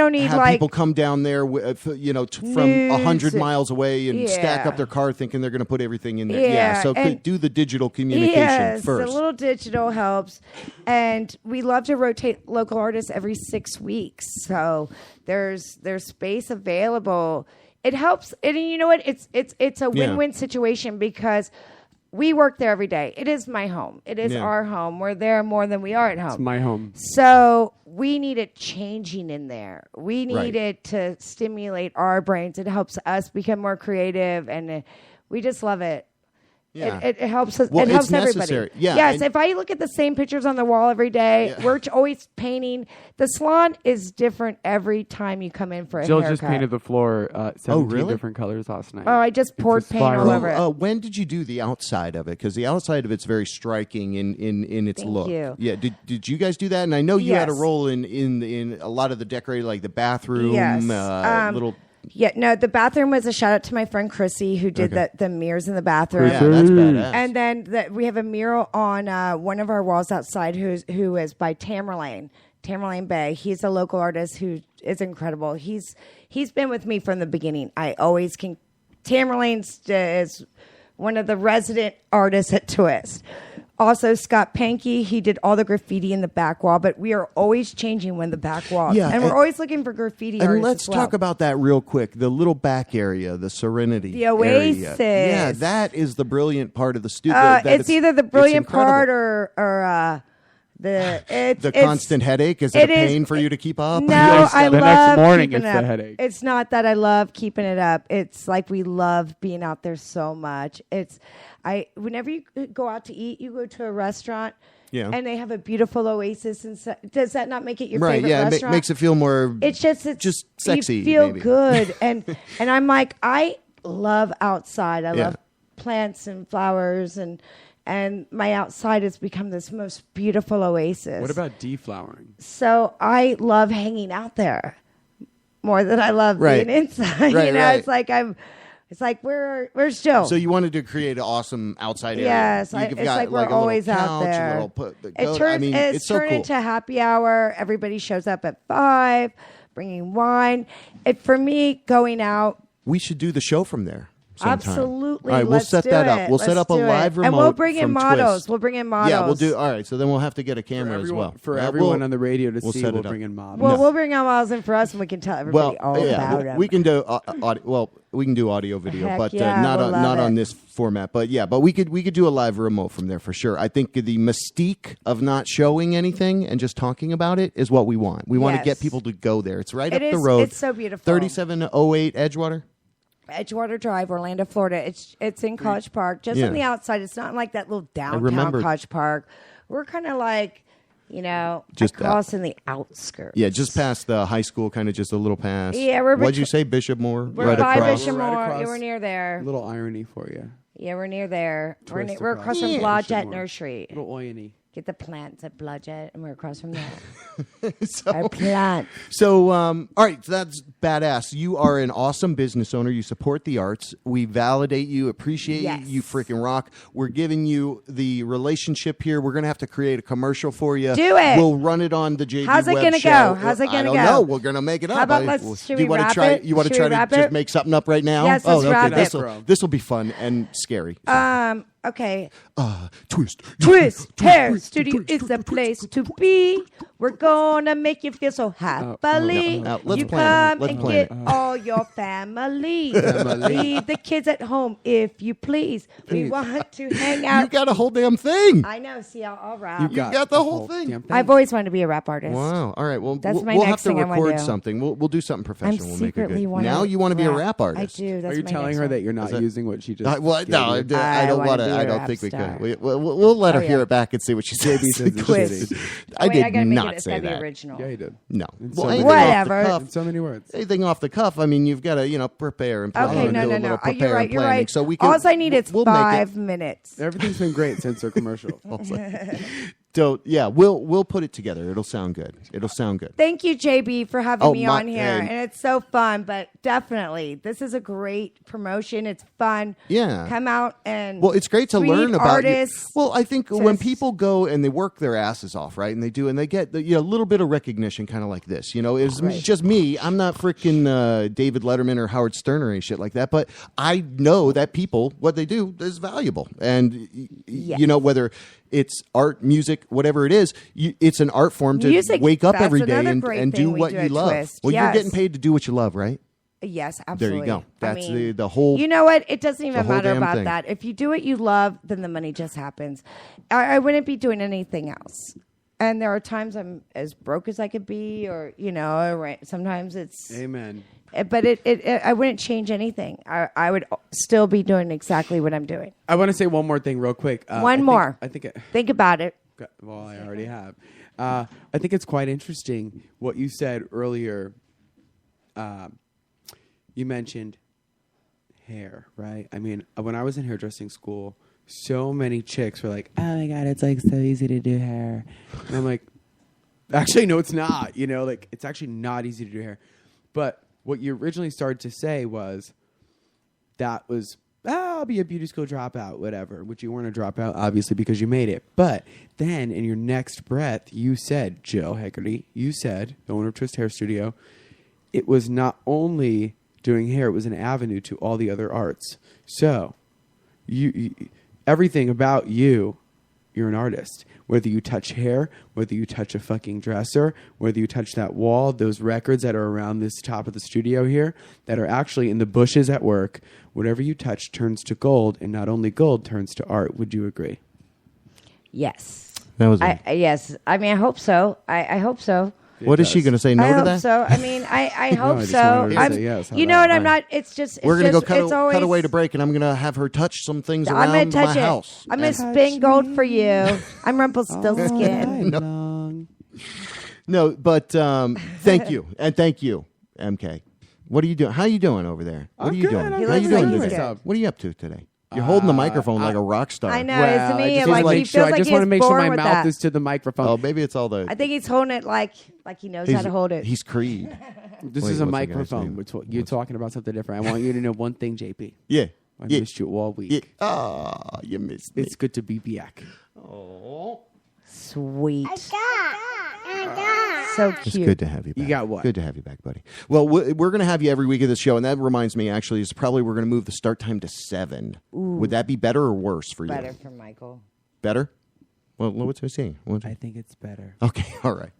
people come down there, from 100 miles away and stack up their car thinking they're going to put everything in there. Yeah. So do the digital communication first. A little digital helps. And we love to rotate local artists every 6 weeks. So there's space available. It helps. And you know what? It's a win-win situation because we work there every day. It is my home. It is our home. We're there more than we are at home. It's my home. So we need it changing in there. We need it to stimulate our brains. It helps us become more creative, and we just love it. Yeah. It helps us. Well, it helps it's everybody. necessary. Yeah, yes. If I look at the same pictures on the wall every day, we're always painting. The salon is different every time you come in for a Jill haircut. just painted the floor 17 really? different colors last night. Oh, I just poured paint all over it. When did you do the outside of it? Because the outside of it's very striking in its look. You. Yeah. Did you guys do that? And I know you had a role in a lot of the decorating, like the bathroom. Yes. Little. Yeah, no, the bathroom was a shout out to my friend Chrissy who did the mirrors in the bathroom. Yeah, that's badass. And then we have a mural on one of our walls outside who is by Tamerlane Bay. He's a local artist who is incredible. He's been with me from the beginning. I always can. Tamerlane is one of the resident artists at Twist. Also, Scott Pankey, he did all the graffiti in the back wall, but we are always changing when the back wall. Yeah, and we're always looking for graffiti artists. And let's as well. talk about that real quick. The little back area, the Serenity The Oasis. area. Yeah, that is the brilliant part of the studio. It's either the brilliant part or the constant headache. Is it a pain for you to keep up? No, Yes, I the love next morning keeping it's it the up. headache. It's not that I love keeping it up. It's like we love being out there so much. Whenever you go out to eat, you go to a restaurant. Yeah. And they have a beautiful oasis. And does that not make it your right, favorite yeah, restaurant? It makes it feel more. It's just sexy. You feel maybe. good, and I'm like, I love outside. I love plants and flowers, and my outside has become this most beautiful oasis. What about deflowering? So I love hanging out there more than I love being inside. Right. It's like where's Jill? So you wanted to create an awesome outside area. Yes, You've it's got like we're a always little out couch, there. It's so turned cool. into happy hour. Everybody shows up at 5, bringing wine. For me, going out. We should do the show from there sometime. Absolutely. All right, we'll set that up. We'll set up a live remote. And we'll bring in from models. Twist. We'll bring in models. Yeah, we'll do. All right, so then we'll have to get a camera as well. For everyone on the radio to see, we'll bring in models. Well, we'll bring in models in for us, and we can tell everybody all about them. We can do we can do audio video, Heck but yeah, not we'll not love on it. this format. But we could do a live remote from there for sure. I think the mystique of not showing anything and just talking about it is what we want. We want to get people to go there. It's right up the road. It's so beautiful. 3708 Edgewater. Edgewater Drive, Orlando, Florida. It's in College Park, just on the outside. It's not like that little downtown College Park. We're kind of like, just across in the outskirts. Yeah, just past the high school, kind of just a little past. Yeah, what'd you say, Bishop Moore? We're by Bishop Moore. Yeah, we're near there. A little irony for you. Yeah, we're near there. We're across from Bishop Blodgett Moore. Nursery. A little irony. Get the plants at Blodgett, and we're across from there. Our plant. So, all right, so that's badass. You are an awesome business owner. You support the arts. We validate you, appreciate you. You freaking rock. We're giving you the relationship here. We're going to have to create a commercial for you. Do it. We'll run it on the JB How's it Web gonna show. go? How's it gonna go? I don't know. We're going to make it up. How about should we wrap it? You want to Should try we to wrap just it? make something up right now? Yes, let's wrap it. This will be fun and scary. So. Okay. Twist Hair Studio is the place to be. We're gonna make you feel so happily. You come and get all your family. Leave the kids at home if you please. We want to hang out. You got a whole damn thing. I know. See, I'll rap. You got the whole thing. I've always wanted to be a rap artist. Wow. All right. Well, That's my we'll next have to thing I wanna record do. something. We'll do something professional. I'm We'll make it secretly good. wanna Now you want to be a rap I artist. do. That's Are you my telling next her one. that you're not using what she just No, I don't wanna want to. be a I don't rap think we star. could. We'll let her Oh, hear yeah. it back and see what she says. Twist. I Wait, did I gotta make not it. It's say gotta be that. original. Yeah, you did. No. So anything Whatever. Off the cuff, In so many words. anything off the cuff. I mean, you've got to prepare and plan Okay, and no. do a little You're prepare right. and You're planning. right. So we can. All I need is we'll make it. 5 minutes. Everything's been great since her commercial. So yeah, we'll put it together. It'll sound good. Thank you, JB, for having me on here. and- And it's so fun, but definitely, this is a great promotion. It's fun. Yeah. Come out and Well, it's great to we learn need about. artists. Well, I think when people go and they work their asses off, right, and they get a little bit of recognition, kind of like this. It's just me. I'm not freaking David Letterman or Howard Stern or any shit like that. But I know that people, what they do is valuable, and whether it's art, music, whatever it is, it's an art form to Music, wake up that's every day another and great do thing we what do you at love. Twist. Well, Yes. you're getting paid to do what you love, right? Yes, absolutely. There you go. That's I mean, the whole. You know what? It doesn't even whole matter damn about thing. that. If you do what you love, then the money just happens. I wouldn't be doing anything else. And there are times I'm as broke as I could be, or sometimes it's. Amen. But I wouldn't change anything. I would still be doing exactly what I'm doing. I want to say one more thing real quick. One more. I think. Think about it. Well, I already have. I think it's quite interesting what you said earlier. You mentioned hair, right? I mean, when I was in hairdressing school, so many chicks were like, "Oh my god, it's like so easy to do hair," and I'm like, "Actually, no, it's not. It's actually not easy to do hair." But what you originally started to say was that was, I'll be a beauty school dropout, whatever, which you weren't a dropout, obviously, because you made it. But then in your next breath, you said, Joe Hegarty, the owner of Twist Hair Studio, it was not only doing hair, it was an avenue to all the other arts. So you everything about you're an artist. Whether you touch hair, whether you touch a fucking dresser, whether you touch that wall, those records that are around this top of the studio here that are actually in the bushes at work, whatever you touch turns to gold, and not only gold turns to art. Would you agree? Yes. That was yes. I mean, I hope so. I hope so. What is she going to say? No I to hope that? so. I mean, I hope I just so. wanted her to say yes. How You know about what? I'm that? not. It's just. We're going to go it's always, cut away to break, and I'm going to have her touch some things I'm around gonna touch my it. house. I'm gonna spin gold for you. I'm Rumpelstiltskin. No, but thank you, and thank you, MK. What are you doing? How are you doing over there? What are you doing? He How are you looks doing like today? he's good. What are you up to today? You're holding the microphone like a rock star. I know. Well, It's me. I just Like wanna he make sure. feels I like just he's want to make sure born my with mouth that. is to the microphone. Oh, maybe it's all the. I think he's holding it like he knows how to hold it. He's Creed. This Wait, is a what's the guy's microphone. name? You're talking about something different. I want you to know one thing, JP. Yeah. I missed you all week. Yeah. You missed me. It's good to be back. Oh. Sweet. So cute. It's good to have you back. You got what? Good to have you back, buddy. Well, we're going to have you every week of this show, and that reminds me, actually, is probably we're going to move the start time to 7. Ooh. Would that be better or worse for you? Better for Michael. Better? Well, what's I saying? I think it's better. Okay, all right.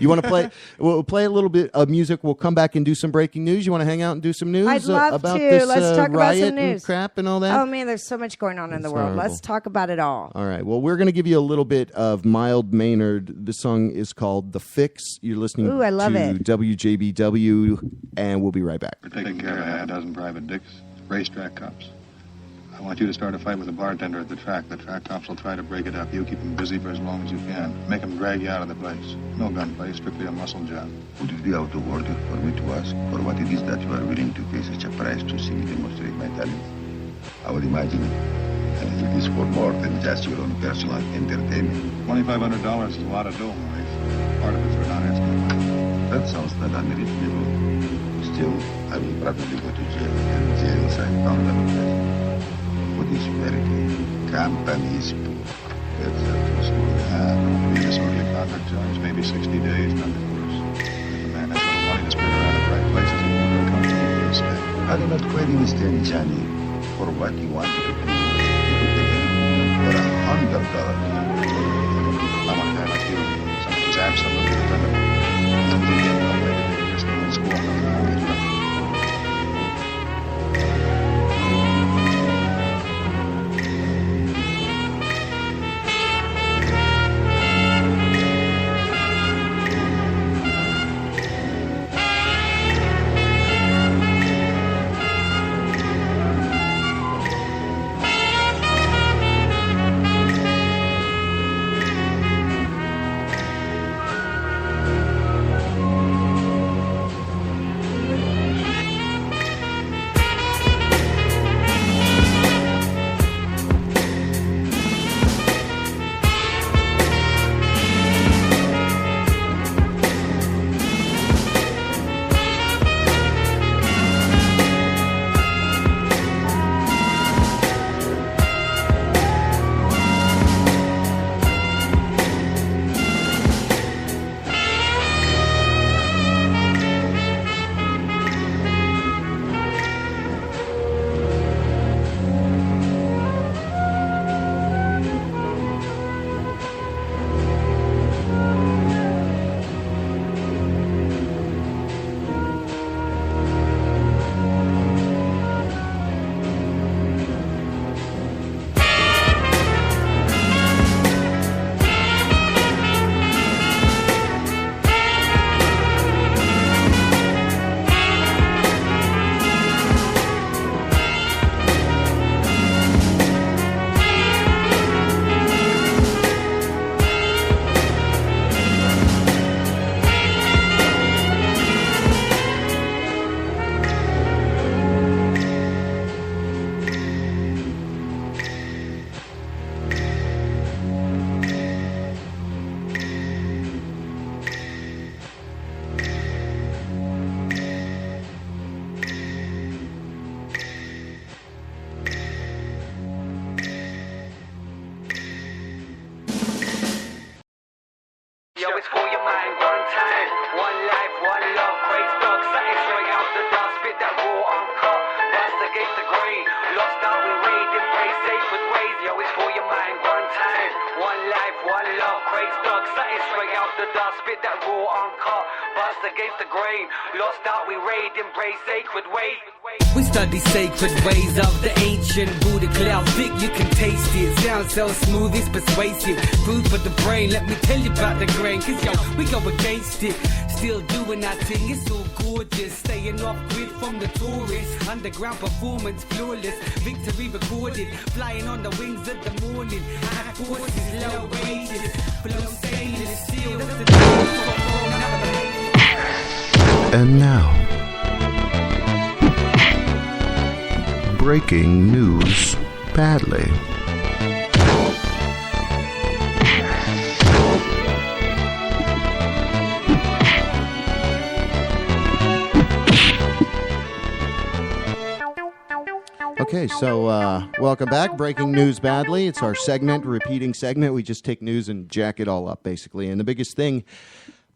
You want to play? We'll play a little bit of music. We'll come back and do some breaking news. You want to hang out and do some news? I'd love about to. this Let's talk about riot some news. and crap and all that? Oh man, there's so much going on in the world. horrible. Let's talk about it all. All right. Well, we're going to give you a little bit of Mild Maynard. The song is called "The Fix." You're listening Ooh, I love to it. WJBW, and we'll be right back. We're taking care of half a dozen private dicks, racetrack cops. I want you to start a fight with the bartender at the track. The track cops will try to break it up. You keep them busy for as long as you can. Make them drag you out of the place. No gunplay, strictly a muscle job. Would it be out of order for me to ask for what it is that you are willing to pay such a price to see me demonstrate my talent? I would imagine that it is for more than just your own personal entertainment. $2,500 is a lot of dough, Maurice. Part of it for not asking money. That sounds not unreasonable. Still, I will probably go to jail, and jails I found unpleasant. For this very company's poor. It's too small. Disorderly conduct charge, maybe 60 days, nothing worse. If a man has little money to spend around at right places, he won't feel comfortable with his stay. I do not quite understand, Johnny, for what you want me to do. for $100. I want a guy like you. Someone who's absolutely dependable. Something you get right away to risk in school. Nothing wrong. Yo, it's for your mind, one time, one life, one love, great stock, something straight out the dust, spit that raw uncut, bust against the grain, lost out, we raid, embrace sacred ways. Yo, it's for your mind, one time, one life, one love, great stock, something straight out the dust, spit that raw uncut, bust against the grain, lost out, we raid, embrace sacred ways. We study sacred ways of the ancient Buddha cloud thick, you can taste it. Sounds so smooth, it's persuasive. Food for the brain, let me tell you about the grain. Cause yo, we go against it. Still doing our thing, it's all gorgeous. Staying off grid from the tourists. Underground performance, flawless. Victory recorded. Flying on the wings of the morning. High forces, low wages. Flow stainless steel, that's the And now, breaking news badly. Okay, so welcome back. Breaking news badly. It's our segment, repeating segment. We just take news and jack it all up, basically. And the biggest thing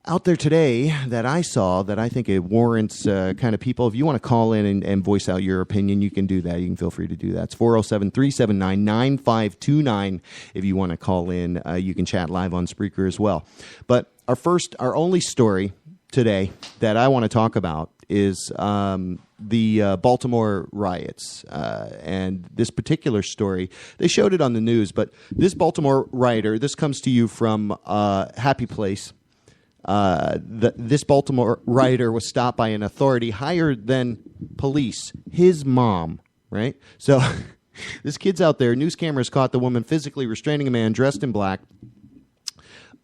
out there today that I saw that I think it warrants kind of people, if you want to call in and voice out your opinion, you can do that. You can feel free to do that. It's 407-379-9529. If you want to call in, you can chat live on Spreaker as well. But our only story today that I want to talk about is the Baltimore riots. And this particular story, they showed it on the news, but this Baltimore rioter, this comes to you from Happy Place. This Baltimore rioter was stopped by an authority higher than police, his mom, right? So this kid's out there. News cameras caught the woman physically restraining a man dressed in black.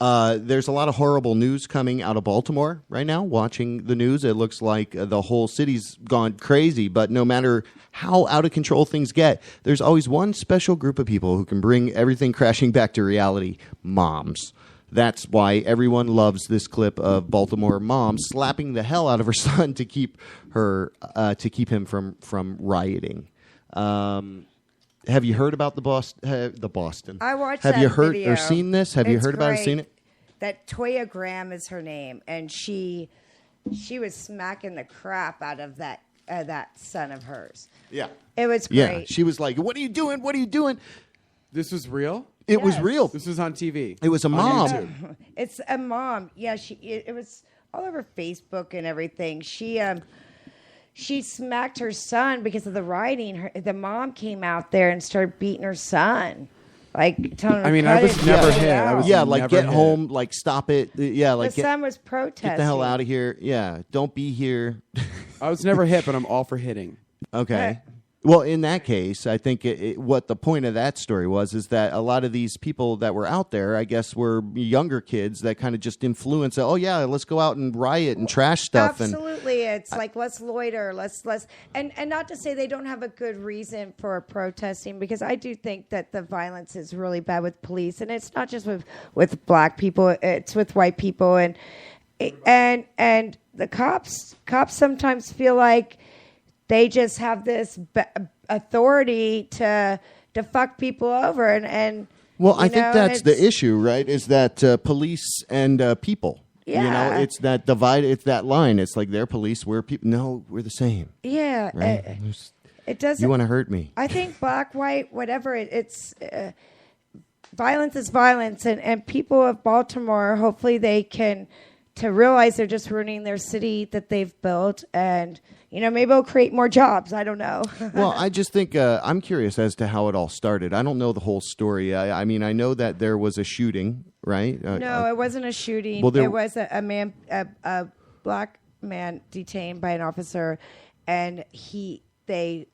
There's a lot of horrible news coming out of Baltimore right now. Watching the news, it looks like the whole city's gone crazy. But no matter how out of control things get, there's always one special group of people who can bring everything crashing back to reality: moms. That's why everyone loves this clip of Baltimore mom slapping the hell out of her son to keep him from rioting. Have you heard about the Boston? I watched Have that you heard video. or seen this? Have you heard about it, seen it? That Toya Graham is her name, and she was smacking the crap out of that son of hers. Yeah. It was great. Yeah, she was like, "What are you doing? What are you doing?" This was real? It was real. This was on TV. It was a mom. It's a mom. Yeah, it was all over Facebook and everything. She smacked her son because of the rioting. The mom came out there and started beating her son. Like, telling him I mean, I was never hit. I was like, get home, like, stop it. Yeah, like, the son was protesting. Get the hell out of here. Yeah, don't be here. I was never hit, but I'm all for hitting. Okay. Well, in that case, I think what the point of that story was is that a lot of these people that were out there, I guess, were younger kids that kind of just influenced. Oh yeah, let's go out and riot and trash stuff. Absolutely, it's like let's loiter, let's and not to say they don't have a good reason for protesting, because I do think that the violence is really bad with police, and it's not just with black people, it's with white people, and the cops sometimes feel like they just have this authority to fuck people over, and well, I think that's the issue, right? Is that police and people. Yeah. You know, it's that divide. It's that line. It's like they're police, we're people. No, we're the same. Yeah, right? It doesn't. You want to hurt me? I think black, white, whatever. It's violence is violence, and people of Baltimore, hopefully, they can to realize they're just ruining their city that they've built, and maybe it'll create more jobs. I don't know. Well, I just think I'm curious as to how it all started. I don't know the whole story. I mean, I know that there was a shooting, right? No, it wasn't a shooting. Well, it was a black man detained by an officer, and they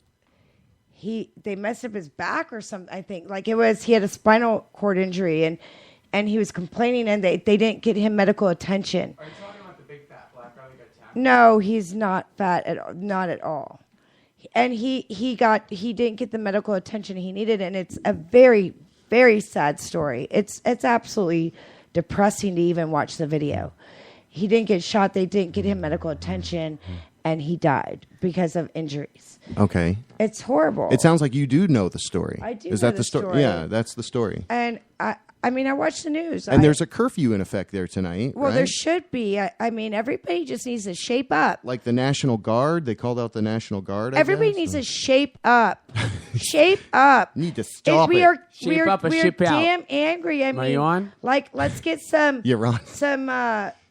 messed up his back or something. I think he had a spinal cord injury, and he was complaining, and they didn't get him medical attention. Are you talking about the big fat black guy that got tackled? No, he's not fat at all, not at all. And he didn't get the medical attention he needed, and it's a very, very sad story. It's absolutely depressing to even watch the video. He didn't get shot, they didn't get him medical attention, and he died because of injuries. Okay. It's horrible. It sounds like you do know the story. I do. Is know that the story? Yeah, that's the story. And I mean, I watch the news. And there's a curfew in effect there tonight. Well, right? there should be. I mean, everybody just needs to shape up. Like the National Guard, they called out the National Guard. Everybody needs to shape up. Shape up. Need to stop we it. Are shape up or ship out. Damn angry. I mean, are you on? Like, let's get some. You're on. Some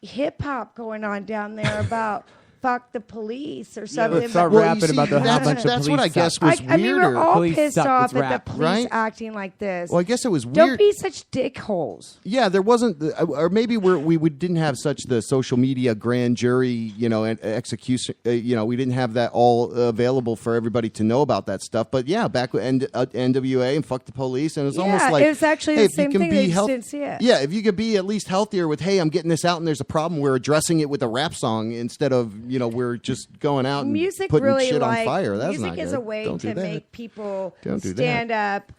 hip hop going on down there about. Fuck the police or something. Let's start rapping about the bunch of police. That's what I guess was weirder. I mean, we're all police pissed suck. off Let's at the rap, police right? acting like this. Well, I guess it was weird. Don't be such dickholes. Yeah, there wasn't, or maybe we didn't have such the social media grand jury, and execution. We didn't have that all available for everybody to know about that stuff. But yeah, back with NWA and fuck the police, and it was almost like it was actually the same thing. They just didn't see it. Yeah, if you could be at least healthier with, hey, I'm getting this out, and there's a problem, we're addressing it with a rap song instead of we're just going out and music putting really shit on fire. That's music not is good. a way Don't to do that. make people Don't do stand up,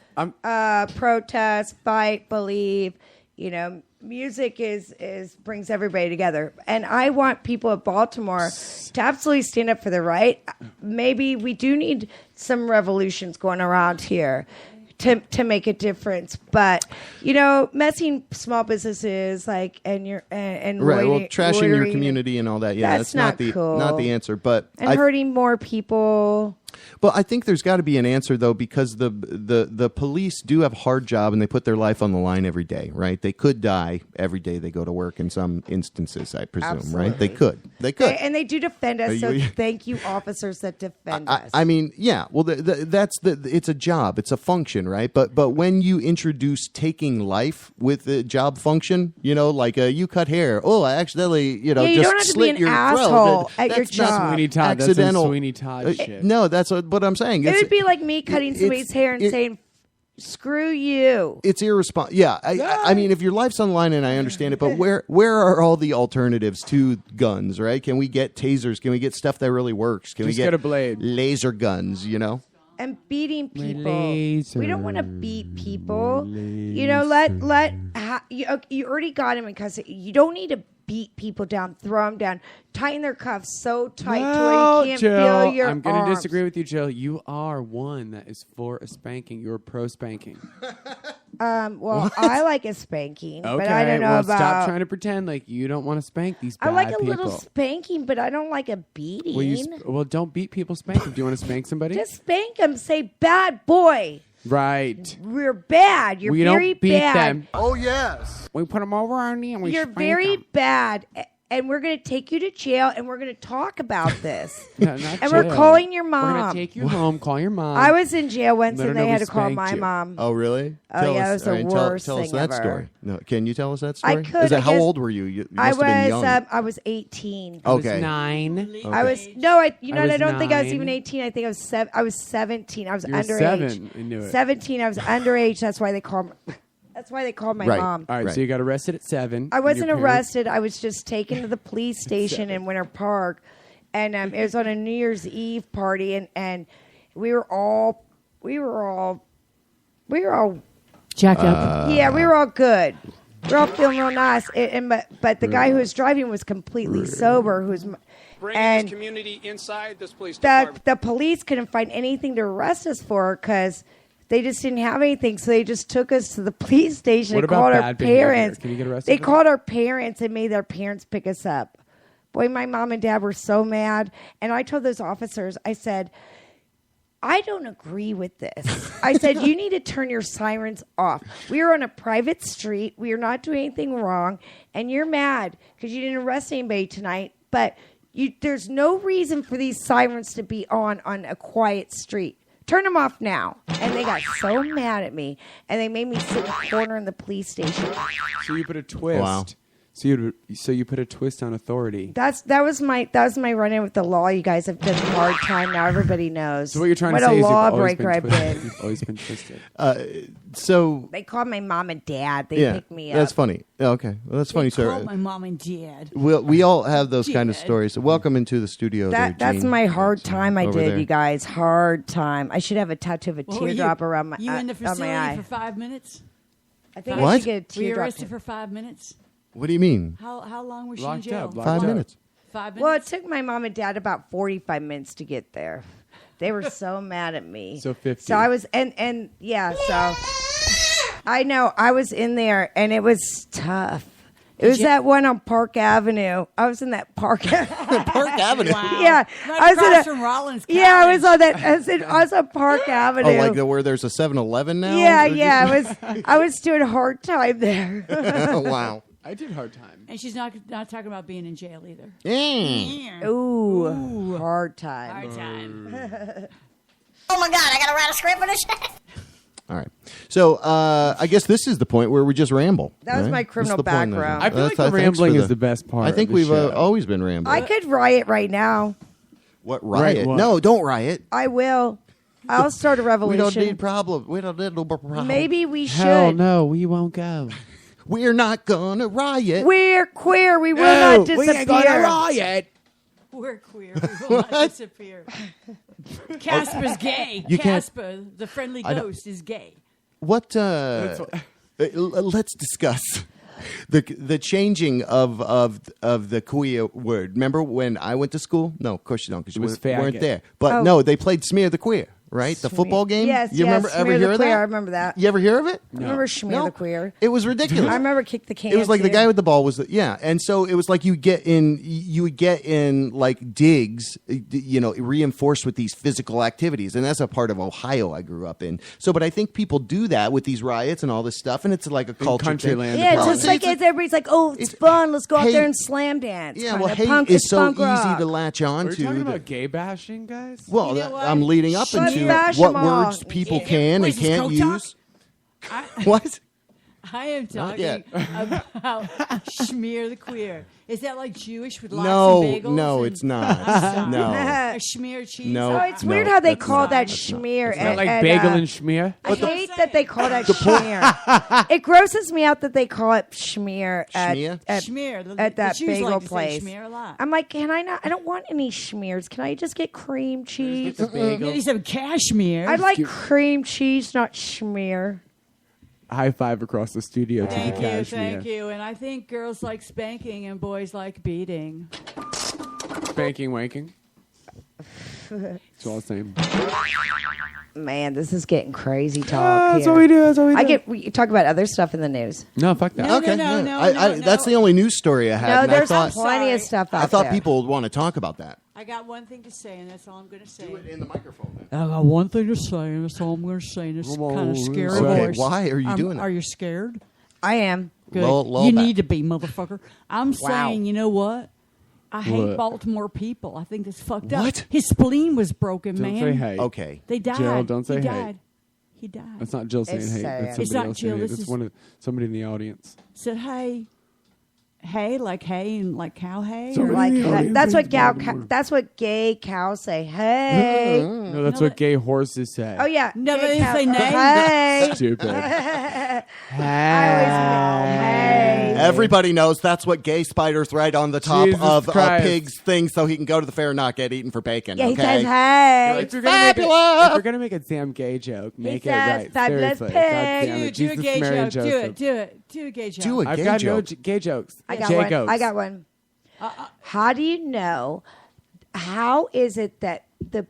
protest, fight, believe. Music is brings everybody together, and I want people of Baltimore to absolutely stand up for the right. Maybe we do need some revolutions going around here to make a difference, but messing small businesses and right, well, trashing your loitering, community and all that. Yeah, that's not cool. Not the answer, but hurting more people. But I think there's got to be an answer though, because the police do have a hard job and they put their life on the line every day, right? They could die every day they go to work in some instances, I presume, Absolutely. right? They could, and they do defend us. So thank you, officers that defend us. I mean, yeah. Well, it's a job, it's a function, right? But when you introduce taking life with the job function, like you cut hair. Oh, I accidentally, you just don't have to slit be an your asshole throat. at your job. Sweeney Todd. Accidental. That's Sweeney Todd shit. No, that's what I'm saying. It would be like me cutting somebody's hair and saying, "Screw you." It's irresponsible. Yeah, I mean, if your life's on the line, and I understand it, but where are all the alternatives to guns? Right? Can we get tasers? Can we get stuff that really works? Can we get a blade, laser guns? And beating people. We don't want to beat people. You already got him in custody. You don't need to beat people down, throw them down, tighten their cuffs so tight to where you can't feel your I'm going to arms. disagree with you, Jill. You are one that is for a spanking. You're pro spanking. Well, I like a spanking, okay, but I don't know well, about. Stop trying to pretend like you don't want to spank these bad I like a people. little spanking, but I don't like a beating. Well, don't beat people. Spank them. Do you want to spank somebody? Just spank them. Say, "Bad boy." Right. We're bad. You're we very don't beat bad. them. Oh, yes. We put them over our knee and we You're spank very them. bad. And we're going to take you to jail and we're going to talk about this. No, not and jail. we're calling your mom. We're going to take you home, call your mom. I was in jail once Let her and know they had we to call spanked my you. mom. Oh, really? Oh, yeah, it was the worst tell us thing that ever. story. No, can you tell us that story? I could. How old were you? You must have been young. I was 18. I was Okay. 9. Okay. I was no. I was don't think I was 9. even 18. I think I was 17. I was You were underage. 7. I knew it. 17. I was underage. That's why they called. That's why they called my Right. mom. All right, so you got arrested at 7. I and wasn't your parents- arrested. I was just taken to the police station in Winter Park, and it was on a New Year's Eve party, and we were all jacked up. yeah, we were all good. We were all feeling real nice, but the guy who was driving was completely sober. And community inside this police department. the police couldn't find anything to arrest us for because they just didn't have anything, so they just took us to the police station What and about called our bad behavior? parents. Can you get arrested They for that? called our parents and made their parents pick us up. Boy, my mom and dad were so mad. And I told those officers, I said, I don't agree with this. I said, you need to turn your sirens off. We are on a private street. We are not doing anything wrong. And you're mad because you didn't arrest anybody tonight. But there's no reason for these sirens to be on a quiet street. Turn them off now. And they got so mad at me. And they made me sit in a corner in the police station. So you put a twist. Wow. So you put a twist on authority. That was my run-in with the law. You guys have done a hard time. Now everybody knows. So what you're trying what to say a is you've always lawbreaker I've been twisted. been. You've always been twisted. So They called my mom and dad. They picked me up. that's funny. Okay, well, that's funny, sir. Called my mom and dad. We all have those kind of Dad. stories. Welcome into the studio. That's Gene. my hard time I over did, there. you guys. Hard time. I should have a tattoo of a What were teardrop around my You in the on facility my eye. for 5 minutes? I think I What? should get a Were you teardrop. arrested for 5 minutes? What do you mean? How long was she Locked in jail? up, locked 5 up. minutes. 5 minutes. Well, it took my mom and dad about 45 minutes to get there. They were so mad at me. So 50. So I was, and yeah, so I know I was in there and it was tough. It was that one on Park Avenue. I was in that Park Park Avenue. Wow. Yeah, Right I was in across a- from Rollins Yeah, I was College. on that. I was on Park Avenue. Oh, like where there's a 7-Eleven now? Yeah. I was doing hard time there. Wow. I did hard time. And she's not talking about being in jail either. Ooh, hard time. Hard time. Oh my God, I gotta write a script for this. All right. So I guess this is the point where we just ramble. That was right? my This is criminal the point of it. background. I feel like the Thanks rambling for is the best part. I think of the we've show. always been rambling. I could riot right now. What riot? Right, what? No, don't riot. I will. I'll start a We revolution. don't need problem. We don't need no problem. Maybe we Hell should. no, we won't go. We're not gonna riot. We're queer. We will No, not disappear. we ain't gonna riot. We're queer. We will not disappear. Casper's gay. You can't- Casper, the friendly I don't- ghost, is gay. What? Let's discuss the changing of the queer word. Remember when I went to school? No, of course you don't, because you was weren't faggot. there. But Oh. no, they played Smear the Queer, right? The football game. Yes, you remember? yes. Ever Smear hear the of Queer. that? I remember that. You ever hear of it? I remember Schmear No. the Queer. It was ridiculous. I remember Kick the Can. It was like the too. guy with the ball was and so it was like you would get in like digs, reinforced with these physical activities, and that's a part of Ohio I grew up in. So, but I think people do that with these riots and all this stuff, and it's like a culture country thing. land. Yeah, it's Well, just like everybody's like, oh, it's fun. Let's go out hate- there and slam dance. Yeah, Kinda well, hate punk is so punk easy rock. to latch on Are we to. talking that- about gay bashing, guys? well, You know what? I'm leading up Let's into bash what 'em all. words people Yeah. can What and is this, can't coke talk? use. What? I am Not yet. talking about Schmear the Queer. Is that like Jewish with lots No, of bagels? no, and- it's not. I'm sorry. No. A schmear cheese? No. Oh, it's weird how they that's call not. that That's not. schmear. It's not like bagel and schmear. I hate that they call that schmear. It grosses me out that they call it schmear at, Schmear? at, Schmear. at that The Jews bagel like to say place. schmear a lot. I'm like, can I not? I don't want any schmears. Can I just get cream cheese? The bagel. Get you some cashmere. I'd like cream cheese, not schmear. High five across the studio to Thank the you, cashmere. thank you. And I think girls like spanking and boys like beating. Spanking, wanking. That's all the same. Man, this is getting crazy talk. That's here. what we do. That's what we do. We talk about other stuff in the news. No, fuck that. No, Okay, no, yeah. no, That's the only news story I had. No, and there's I thought, plenty of stuff out I thought there. people would want to talk about that. I got one thing to say, and that's all I'm going to say. Do it in the microphone. I got one thing to say, and that's all I'm going to say in this kind of scary voice. Why are you doing that? Are you scared? I am. Good. Low you back. need to be, motherfucker. I'm saying, you know what? I hate What? Baltimore people. I think that's fucked What? up. His spleen was broken, Don't man. say hey. Okay. They died. Jill, don't say he hey. died. He died. That's not Jill saying It's hey. sad. That's It's somebody not else Jill, saying it. this That's is- somebody in the audience. Said hey. Hey, like hay and like cow hay? Somebody- Or Like Yeah, that's what Baltimore. that's what gay cows say. Hey. No, that's No, what gay horses say. Oh yeah. No, gay they didn't cow- say nay. Hey. Stupid. Hey. Everybody knows that's what gay spiders write on the top Jesus of a Christ. pig's thing so he can go to the fair and not get eaten for bacon. Yeah, he okay? says hey. If you're gonna make a damn gay joke, make it says right. fabulous Seriously. pig. God damn it. Do a Jesus, gay Mary, and joke. Do Joseph. it. Do it. Do a gay joke. Do a I've gay got joke. no gay jokes. I got Jay one. goes. I got one. How do you know? How is it that the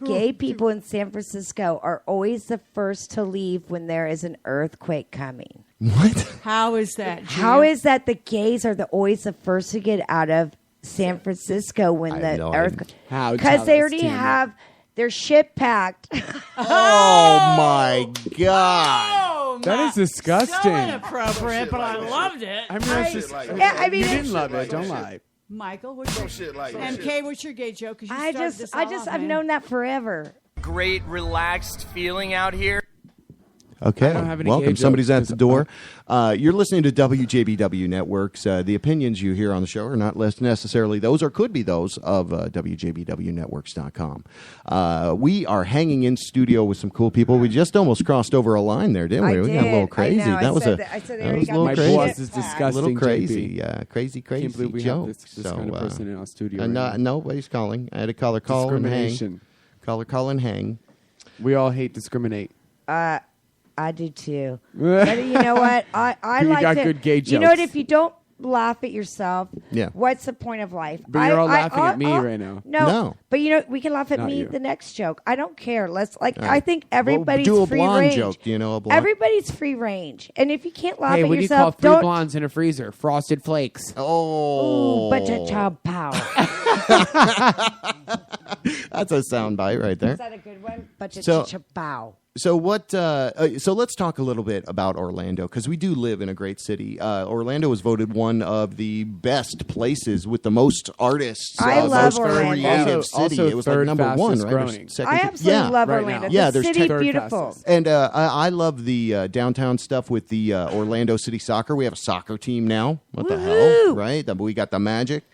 gay people in San Francisco are always the first to leave when there is an earthquake coming? What? How is that? How Gina? is that the gays are always the first to get out of San Francisco when I the have no idea. earthquake? How? Because Tell they us, already Tina. have their shit packed. Oh my God. Oh, That is disgusting. So inappropriate, but I loved it. I mean, that's just. Yeah, I mean, you it's- didn't love it. Don't lie. Michael, what's your shit like MK? What's your gay joke? 'Cause you I started this just, off, I've man. known that forever. Great, relaxed feeling out here. Okay. I don't have any Welcome. gay Somebody's jokes, at the door. You're listening to WJBW Networks. The opinions you hear on the show are not necessarily those or could be those of WJBWNetworks.com. We are hanging in studio with some cool people. We just almost crossed over a line there, didn't we? I We got a little did. crazy. I know. That was I a said they that already was a got little my crazy. boss is shit disgusting. A little crazy. JP. Crazy Can't believe we joke. have this kind of person in our studio. And right now. nobody's calling. I had to call and hang. Discrimination. Call and hang. We all hate discriminate. I do too. But you know what? I You like got to, good gay You know what? jokes. If you don't laugh at yourself, Yeah. what's the point of life? But you're all laughing at me right now. No, but you know we can laugh at Not me you. the next joke. I don't care. Let's like. All right. I think everybody's do a free blonde range. joke. Do you know a blonde? Everybody's free range, and if you can't laugh Hey, at what do you call yourself, 3 don't. blondes in a freezer? Frosted Flakes. Oh. Ooh, but cha pow. That's a soundbite right there. Is that a good one? But So- cha pow. So what? So let's talk a little bit about Orlando because we do live in a great city. Orlando was voted one of the best places with the most artists. I love most Orlando. creative city. Also it was like third number one, fastest right? Or growing. second I to- absolutely yeah. love right Orlando. now. Yeah, the there's city third beautiful. fastest. And I love the downtown stuff with the Orlando City Soccer. We have a soccer team now. What the hell, Woohoo! right? We got the Magic.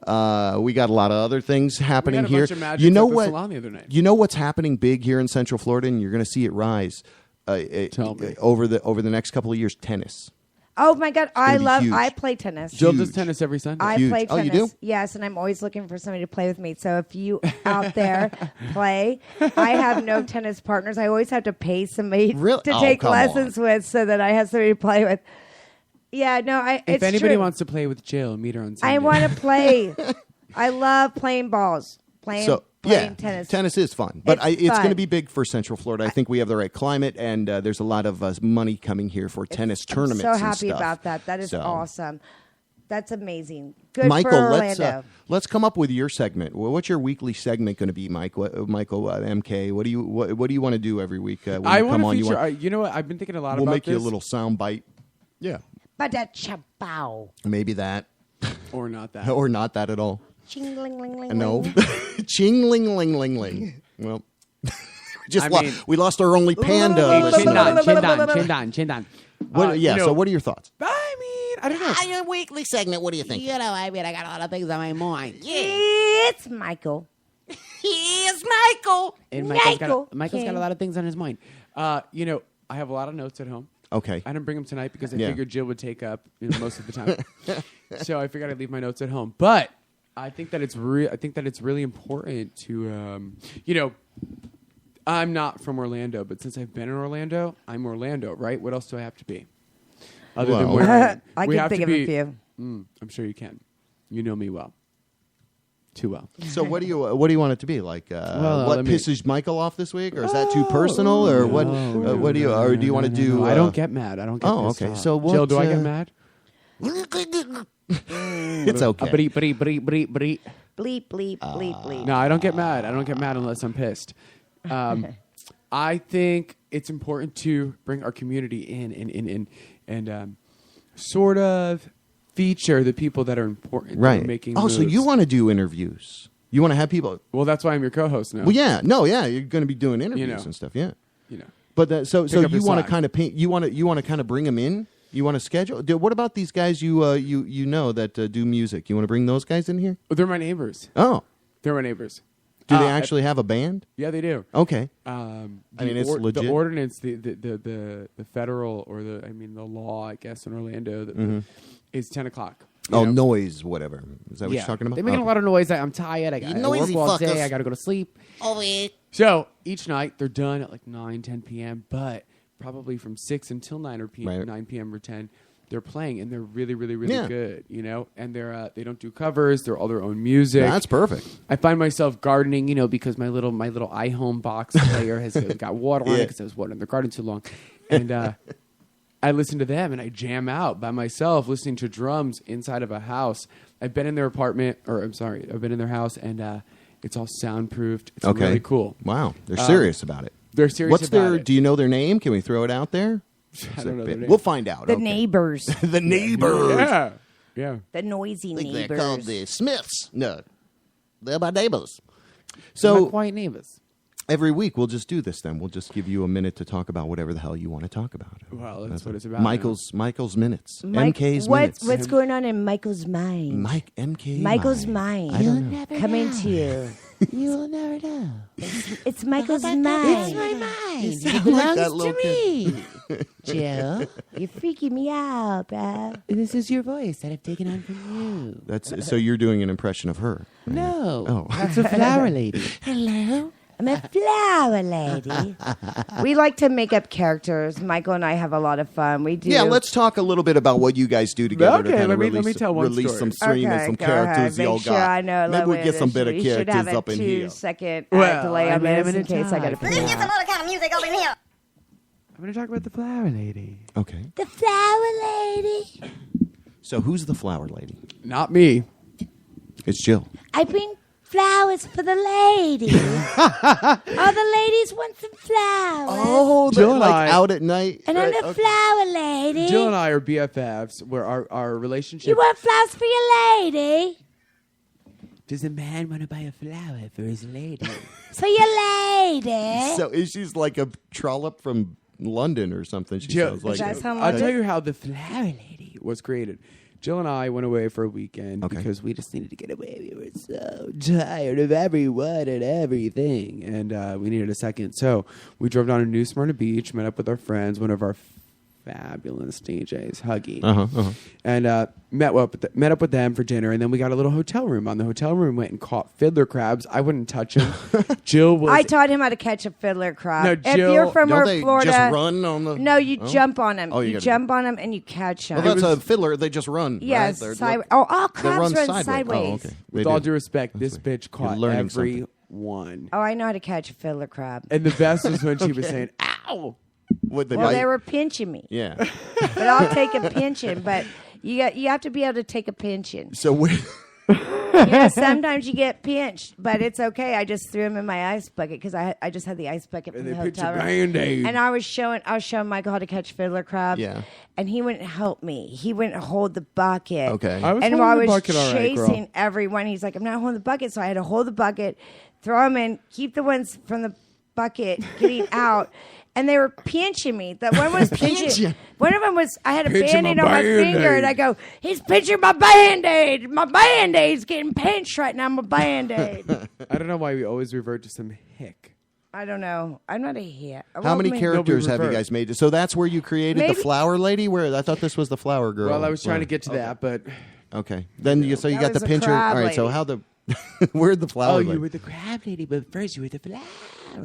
We got a lot of other things happening We had a here. bunch of Magics You know at the what? salon the other night. You know what's happening big here in Central Florida, and you're going to see it rise. Tell me. Over the next couple of years, tennis. Oh my God, I be love. huge. I play tennis. Jill does Huge. tennis every Sunday. I Huge. play Oh, you tennis. do? Yes, and I'm always looking for somebody to play with me. So if you out there play, I have no tennis partners. I always have to pay somebody Really? to Oh, take come lessons with, so that I have somebody to play with. Yeah, no, if it's anybody true. wants to play with Jill, meet her on Sunday. I want to play. I love playing balls. Playing tennis. Tennis is fun, but It's it's fun. going to be big for Central Florida. I think we have the right climate, and there's a lot of money coming here for tennis tournaments. I'm so and happy stuff. about that. That is So, awesome. That's amazing. Good Michael, for Orlando. let's come up with your segment. Well, what's your weekly segment going to be, Mike? Michael, MK? What do you want to do every week? When I you come want on, to feature. You know what? I've been thinking a lot we'll about make this. you a little sound bite. Yeah, Ba-da-cha-bow. maybe that, or not that. or not that at all. Ching ling ling ling. No, ling. ching ling ling ling ling. Well, I mean- we lost our only panda. Hey, listener. chin down. What, so what are your thoughts? I mean, I don't know. Your weekly segment. What do you think? You know, I mean, I got a lot of things on my mind. It's Michael. Here's Michael. And Michael Michael's got King. a lot of things on his mind. You know, I have a lot of notes at home. Okay. I didn't bring them tonight because I Yeah. figured Jill would take up most of the time. So I figured I'd leave my notes at home. But I think that it's really important to you know, I'm not from Orlando, but since I've been in Orlando, I'm Orlando, right? What else do I have to be? Other than Well- where I am. I We can have think to of a be- few. I'm sure you can. You know me well. Too well. So what do you want it to be like? Well, what let me- pisses Michael off this week, or is that too personal, or what? What do you? Or do you want to do? I don't get mad. I don't get Oh, pissed okay. off. So what, Jill, do I get mad? It's okay. Brie. Bleep, bleep, bleep, bleep. No, I don't get mad. I don't get mad unless I'm pissed. I think it's important to bring our community in and sort of feature the people that are important. Right. That are making so moves. you want to do interviews? You want to have people? Well, that's why I'm your co-host now. Well, yeah, you're going to be doing interviews and stuff. Yeah, But so Pick up you the want to slack. kind of paint. You want to kind of bring them in. You want to schedule. What about these guys you know that do music? You want to bring those guys in here? They're my neighbors. Oh, they're my neighbors. Do they actually have a band? Yeah, they do. Okay. I mean, it's legit. The ordinance, the federal or the law, I guess, in Orlando is 10 o'clock. Noise, whatever. Is that what you're talking about? They're making a lot of noise. I'm tired. I got work all day. I got to go to sleep. So each night they're done at like 9, 10 p.m. But probably from 6 until 9 p.m. or 10. They're playing and they're really, really, really good, and they don't do covers. They're all their own music. That's perfect. I find myself gardening, because my little iHome box player has got water on it because I was watering the garden too long, and I listen to them and I jam out by myself listening to drums inside of a house. I've been in their apartment, I've been in their house and it's all soundproofed. It's really cool. Wow, they're serious about it. They're serious about it. Do you know their name? Can we throw it out there? I don't know their name. We'll find out. The neighbors. The neighbors. Yeah. The noisy neighbors. They're called the Smiths. No, they're my neighbors. So So my quiet neighbors. every week we'll just do this. Then we'll just give you a minute to talk about whatever the hell you want to talk about. Well, that's what it's about. Michael's minutes. Mike, MK's minutes. What's going on in Michael's mind? MK. Michael's mind. I don't know. Coming to you. You'll never know. It's Michael's mind. It's my mind. It like belongs that to little me. Jill, You're freaking me out, bro. this is your voice that I've taken on from you. That's so you're doing an impression of her. No, Oh. it's a flower lady. Hello? I'm a flower lady. We like to make up characters. Michael and I have a lot of fun. We do. Yeah, let's talk a little bit about what you guys do together to Okay, kind of let me tell one release story. some stream and some go characters ahead. y'all Make sure got. I know. Maybe we'll get some better You should characters have up in here. 2-second Well, delay I on mean, I'm this in gonna case I got to talk. figure Get out. some other kind of music over here. I'm going to talk about the flower lady. Okay. The flower lady. So who's the flower lady? Not me. It's Jill. I bring flowers for the ladies. All the ladies want some flowers. Oh, Jill and like I- out at night. And I'm Right, the okay. flower lady. Jill and I are BFFs, where our relationship... You want flowers for your lady? Does a man want to buy a flower for his lady? For your lady. So she's like a trollop from London or something. She Jill, sounds like. That's how I'll much tell you how the flower lady was created. Jill and I went away for a weekend because we just needed to get away. We were so tired of everyone and everything, and we needed a second. So we drove down to New Smyrna Beach, met up with our friends, one of our fabulous DJs, Huggy, and met up with them for dinner. And then we got a little hotel room. On the hotel room, went and caught fiddler crabs. I wouldn't touch them. Jill was. I taught him how to catch a fiddler crab. No, If Jill- you're from Don't they Florida, just run on the? no, you Oh. jump on them. Oh, you you gotta- jump on them and you catch them. Well, that's a fiddler. They just run. Yes, right? sideways. all they crabs run sideways. sideways. Oh, okay. with They all do. due respect, That's this right. bitch You're caught learning something. every one. Oh, I know how to catch a fiddler crab. And the best was when she was saying, "Ow." What they Well, bite? they were pinching me, Yeah. but I'll take a pinching. But you have to be able to take a pinching. So we. Sometimes you get pinched, but it's okay. I just threw him in my ice bucket because I just had the ice bucket from And the they put hotel your room. Band-Aid. And I was showing Michael how to catch fiddler crab. Yeah. And he wouldn't help me. He wouldn't hold the bucket. Okay. I was and holding while I the was bucket all right, girl. chasing everyone, he's like, "I'm not holding the bucket," so I had to hold the bucket, throw them in, keep the ones from the bucket getting out. And they were pinching me. That one was pinching. One of them was, I had a Pinching Band-Aid my on my Band-Aid. finger, and I go, "He's pinching my Band-Aid. My Band-Aid's getting pinched right now. My Band-Aid." I don't know why we always revert to some hick. I don't know. I'm not a hit. How many characters have you revert. guys made? So that's where you created the Maybe- flower lady. Where I thought this was the flower girl. Well, I was trying to Where- get to that, but Okay. Then you got was the the pincher. crab All right. So lady. how the where'd the flower? You lady? were the crab lady, but first you were the flower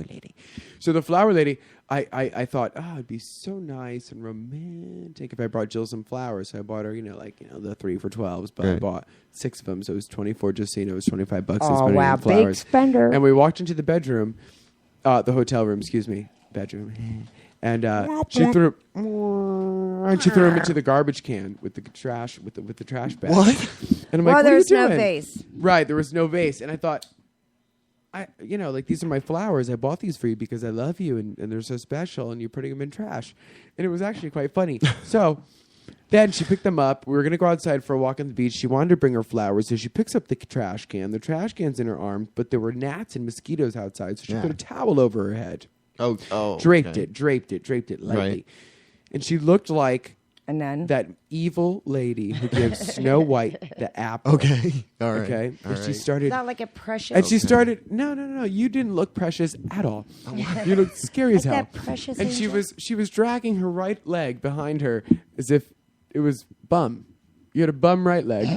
lady. so the flower lady, I thought, it'd be so nice and romantic if I brought Jill some flowers. So I bought her, the 3 for $12s, but I Right. bought 6 of them, so it was 24. Just so you know, it was $25. I Oh, spent wow. on Big flowers. spender. And we walked into the bedroom, the hotel room, bedroom, and she threw him into the garbage can with the trash with the trash bag. What? And I'm well, like, what are you there's no doing? vase. Right, there was no vase. And I thought, these are my flowers. I bought these for you because I love you and they're so special and you're putting them in trash. And it was actually quite funny. So then she picked them up. We were going to go outside for a walk on the beach. She wanted to bring her flowers. So she picks up the trash can. The trash can's in her arm, but there were gnats and mosquitoes outside. So she put a towel over her head. Draped it lightly. Right. And she looked like that evil lady who gives Snow White the apple. Okay. All right. Okay. All and she right. started. Not like a precious. And she started. No. You didn't look precious at all. You looked scary as hell. That precious and angel. she was dragging her right leg behind her as if it was bum. You had a bum right leg,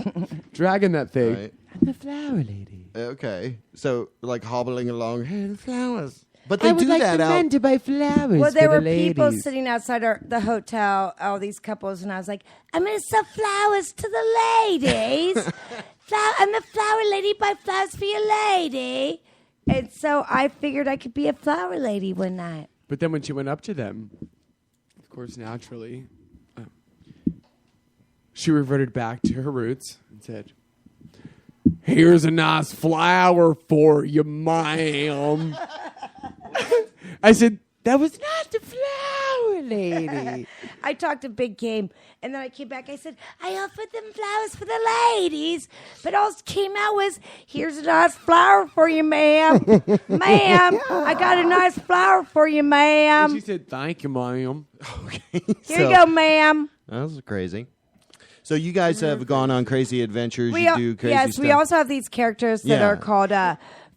dragging that thing. Right. I'm the flower lady. Okay. So like hobbling along, hey, the flowers. But they I would do like that the out. men to buy flowers. Well, there for were the people ladies. sitting outside the hotel, all these couples, and I was like, I'm going to sell flowers to the ladies. I'm the flower lady, buy flowers for your lady. And so I figured I could be a flower lady one night. But then when she went up to them, of course, naturally, she reverted back to her roots and said, "Here's a nice flower for you, ma'am." I said, "That was not the flower lady." I talked a big game, and then I came back. I said, I offered them flowers for the ladies, but all that came out was, here's a nice flower for you, ma'am. Ma'am, I got a nice flower for you, And ma'am. she said, "Thank you, ma'am." Here you go, ma'am. That was crazy. So you guys have gone on crazy adventures. We You al- do crazy yes, stuff. we also have these characters that are called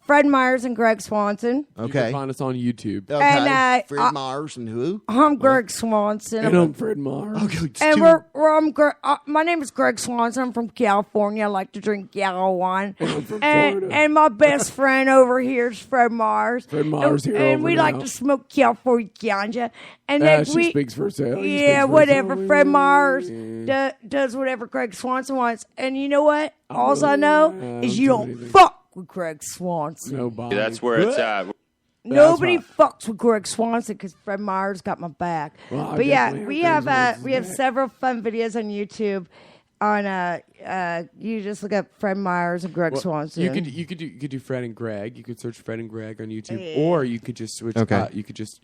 Fred Myers and Greg Swanson. You can find us on YouTube. Okay. And, Fred Mars and who? I'm Greg Swanson. And I'm Fred Mars. Okay, it's And two- my name is Greg Swanson. I'm from California. I like to drink yellow wine. I'm from and, Florida. and my best friend over here is Fred Mars. Fred Mars and, here and over we now. like to smoke California ganja. And then She we speaks for herself. He yeah, speaks for whatever. himself. Fred Mars does whatever Greg Swanson wants. And you know what? All I know is you don't fuck with Greg Swanson. Nobody. That's where it's at. Nobody fucks with Greg Swanson because Fred Myers got my back. Well, I but yeah, definitely we have have Greg we have Swanson's several fun videos on YouTube. On you just look up Fred Myers and Greg Well, Swanson. You could do Fred and Greg. You could search Fred and Greg on YouTube, or you could just switch. Okay. You could just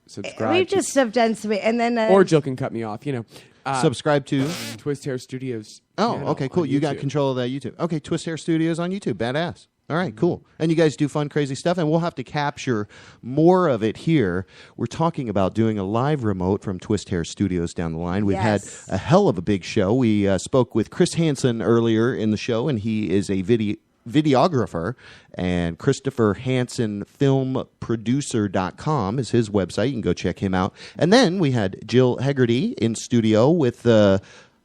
subscribe. We've just have done some, and then or Jill can cut me off. Subscribe to Twist Hair Studios. Oh, channel okay, cool. on You got YouTube. control of that YouTube. Okay, Twist Hair Studios on YouTube. Badass. All right, cool. And you guys do fun, crazy stuff, and we'll have to capture more of it here. We're talking about doing a live remote from Twist Hair Studios down the line. We've had a hell of a big show. We spoke with Chris Hansen earlier in the show, and he is a videographer, and Christopher Hansen filmproducer.com is his website. You can go check him out. And then we had Jill Hegarty in studio with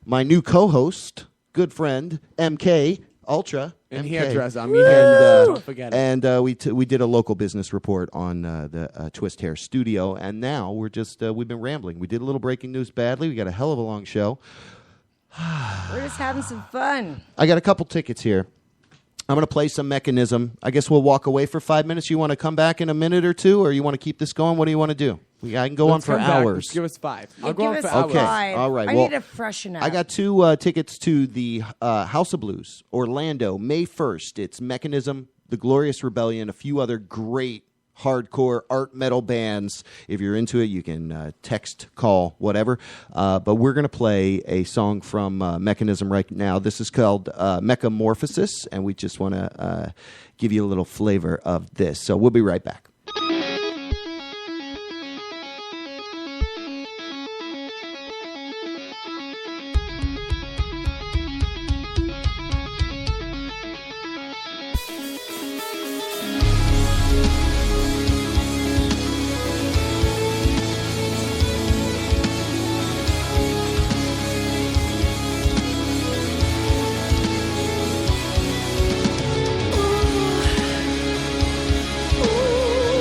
my new co-host, good friend, MK Ultra. And MK. he had dress on. And, Don't forget it. and we did a local business report on the Twist Hair Studio, and now we're just we've been rambling. We did a little breaking news badly. We got a hell of a long show. we're just having some fun. I got a couple tickets here. I'm going to play some Mechanism. I guess we'll walk away for 5 minutes. You want to come back in a minute or two, or you want to keep this going? What do you want to do? I can go Let's on for come back. hours. Give us 5. I'll go Give on us for hours. Okay. 5. All right. I Well, need to freshen up. I got 2 tickets to the House of Blues, Orlando, May 1st. It's Mechanism, The Glorious Rebellion, a few other great hardcore art metal bands. If you're into it, you can text, call, whatever. But we're going to play a song from Mechanism right now. This is called Mechamorphosis, and we just want to give you a little flavor of this. So we'll be right back. Ooh.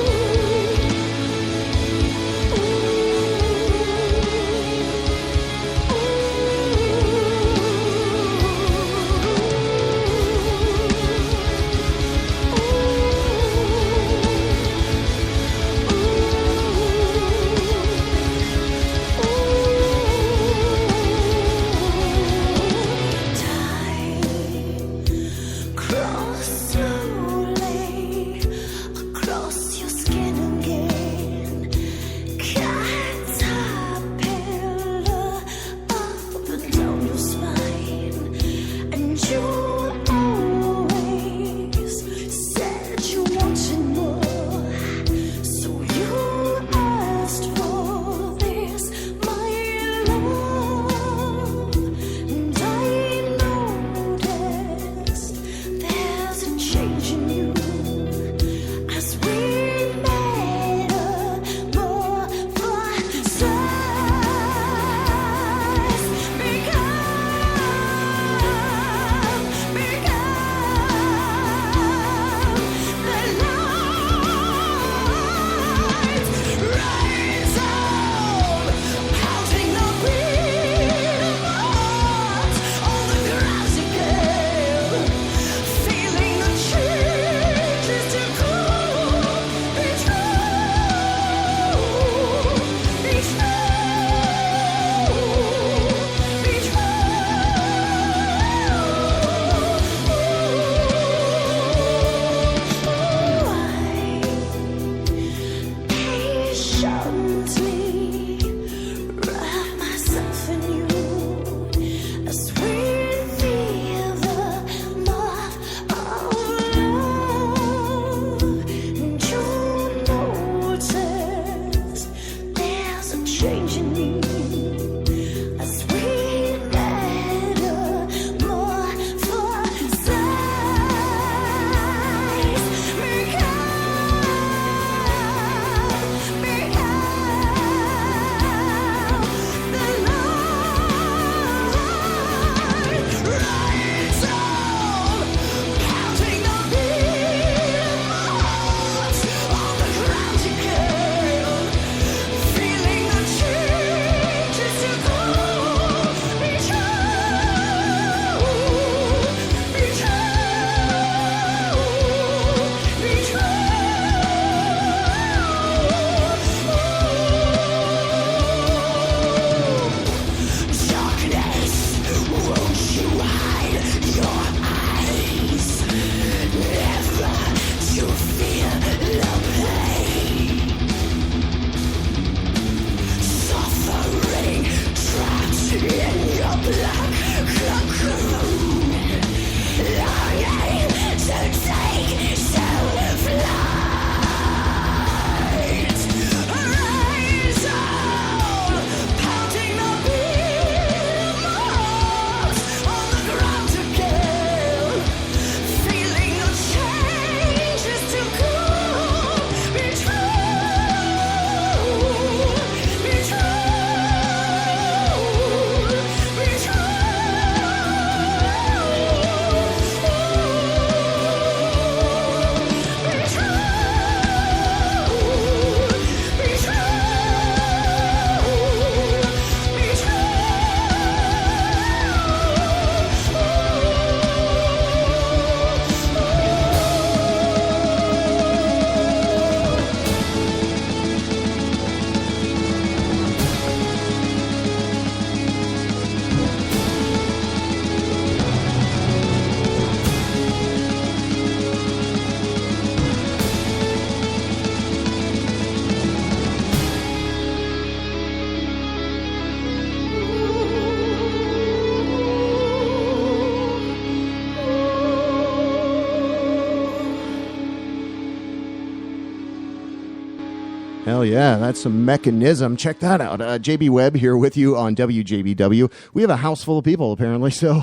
Hell yeah, that's some mechanism. Check that out. JB Webb here with you on WJBW. We have a house full of people, apparently, so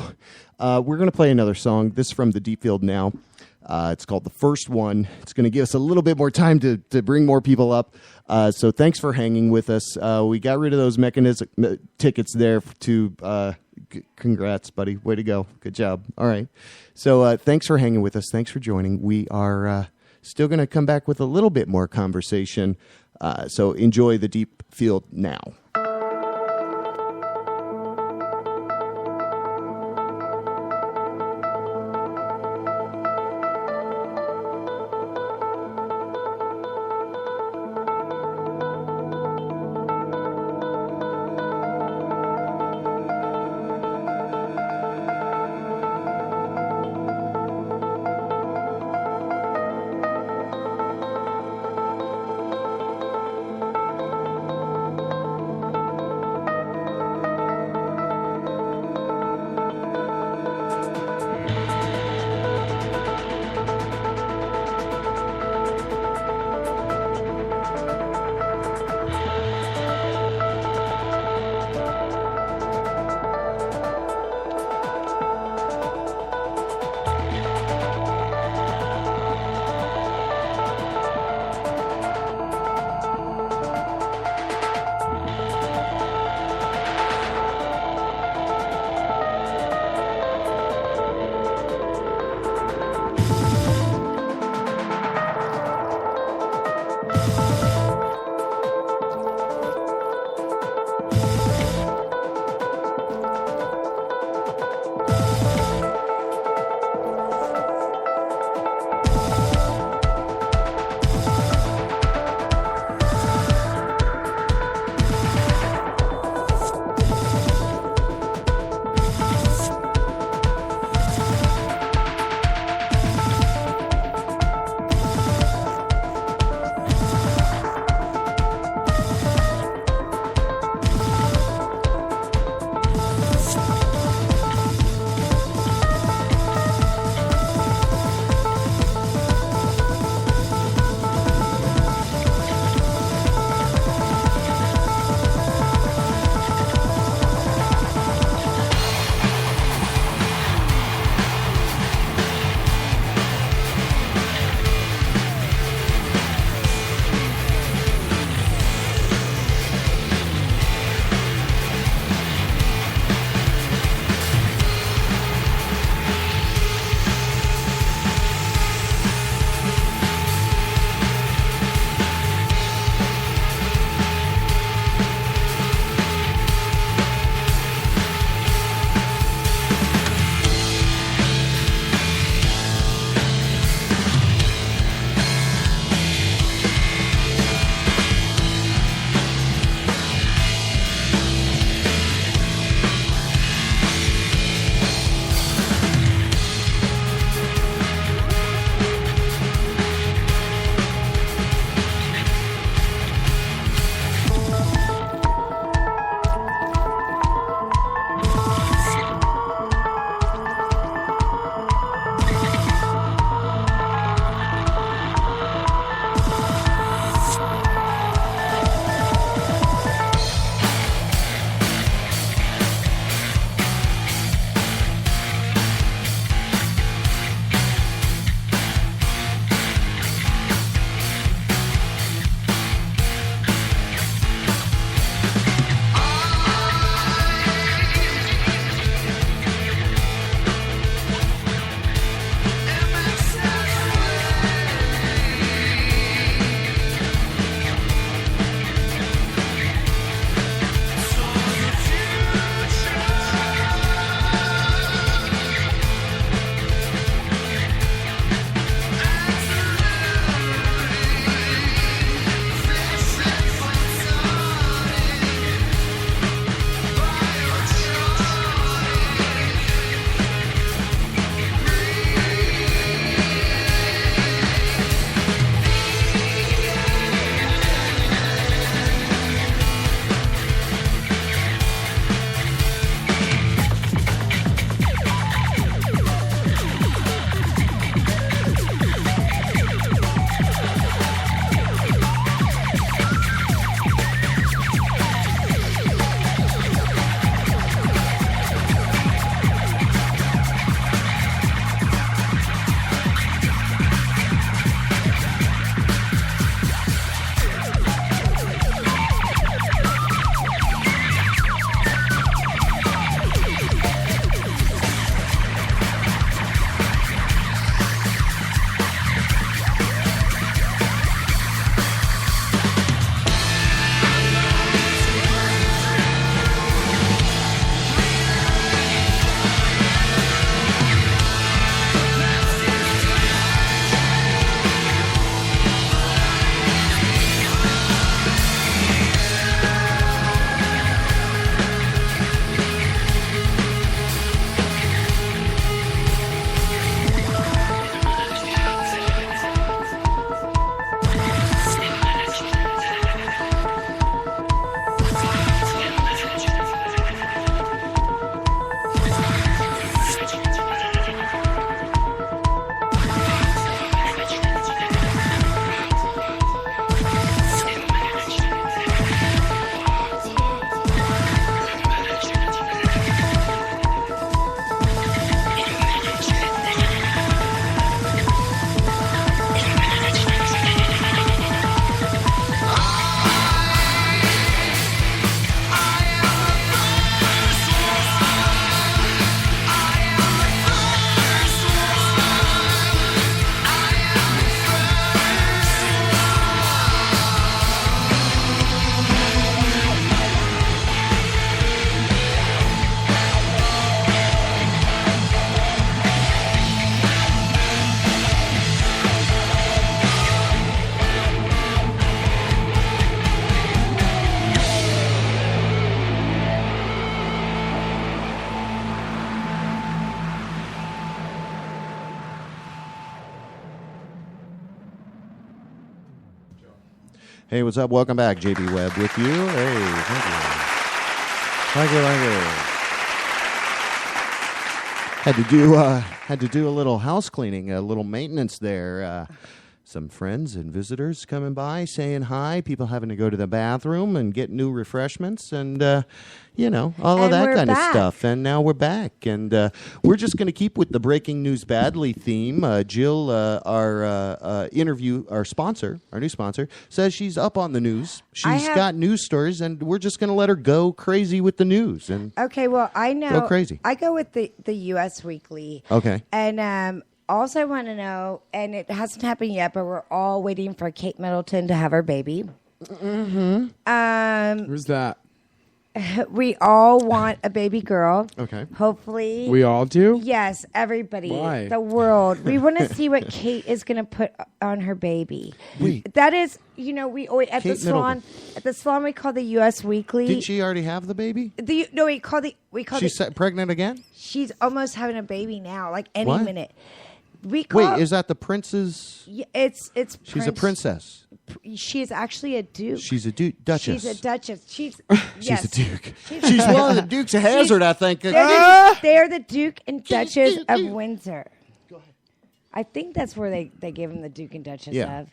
we're going to play another song. This is from the Deep Field Now. It's called The First One. It's going to give us a little bit more time to bring more people up. So thanks for hanging with us. We got rid of those mechanism tickets there to... congrats, buddy. Way to go. Good job. All right. So thanks for hanging with us. Thanks for joining. We are still going to come back with a little bit more conversation. So enjoy the Deep Field Now. Hey, what's up? Welcome back. JB Webb with you. Hey, thank you. Thank you. Had to do a little house cleaning, a little maintenance there. Some friends and visitors coming by, saying hi. People having to go to the bathroom and get new refreshments, and all of that kind of stuff. And now we're back, and we're just going to keep with the breaking news badly theme. Jill, our new sponsor, says she's up on the news. She's got news stories, and we're just going to let her go crazy with the news. And okay, well, I know go crazy. I go with the U.S. Weekly. Okay, and also, I want to know, and it hasn't happened yet, but we're all waiting for Kate Middleton to have her baby. Mm-hmm. Who's that? We all want a baby girl. Okay. Hopefully. We all do? Yes, everybody. Why? The world. We want to see what Kate is going to put on her baby. Wait. That is, we always, at the salon we call the U.S. Weekly. Did she already have the baby? We call She's pregnant again? She's almost having a baby now, like any What? minute. Wait, is that the prince's? Yeah, it's. She's a princess. She is actually a duke. She's a duchess. She's a duchess. She's a duke. She's one of the Dukes of Hazzard, I think. They're the Duke and Duchess of Windsor. Go ahead. I think that's where they gave him the Duke and Duchess of.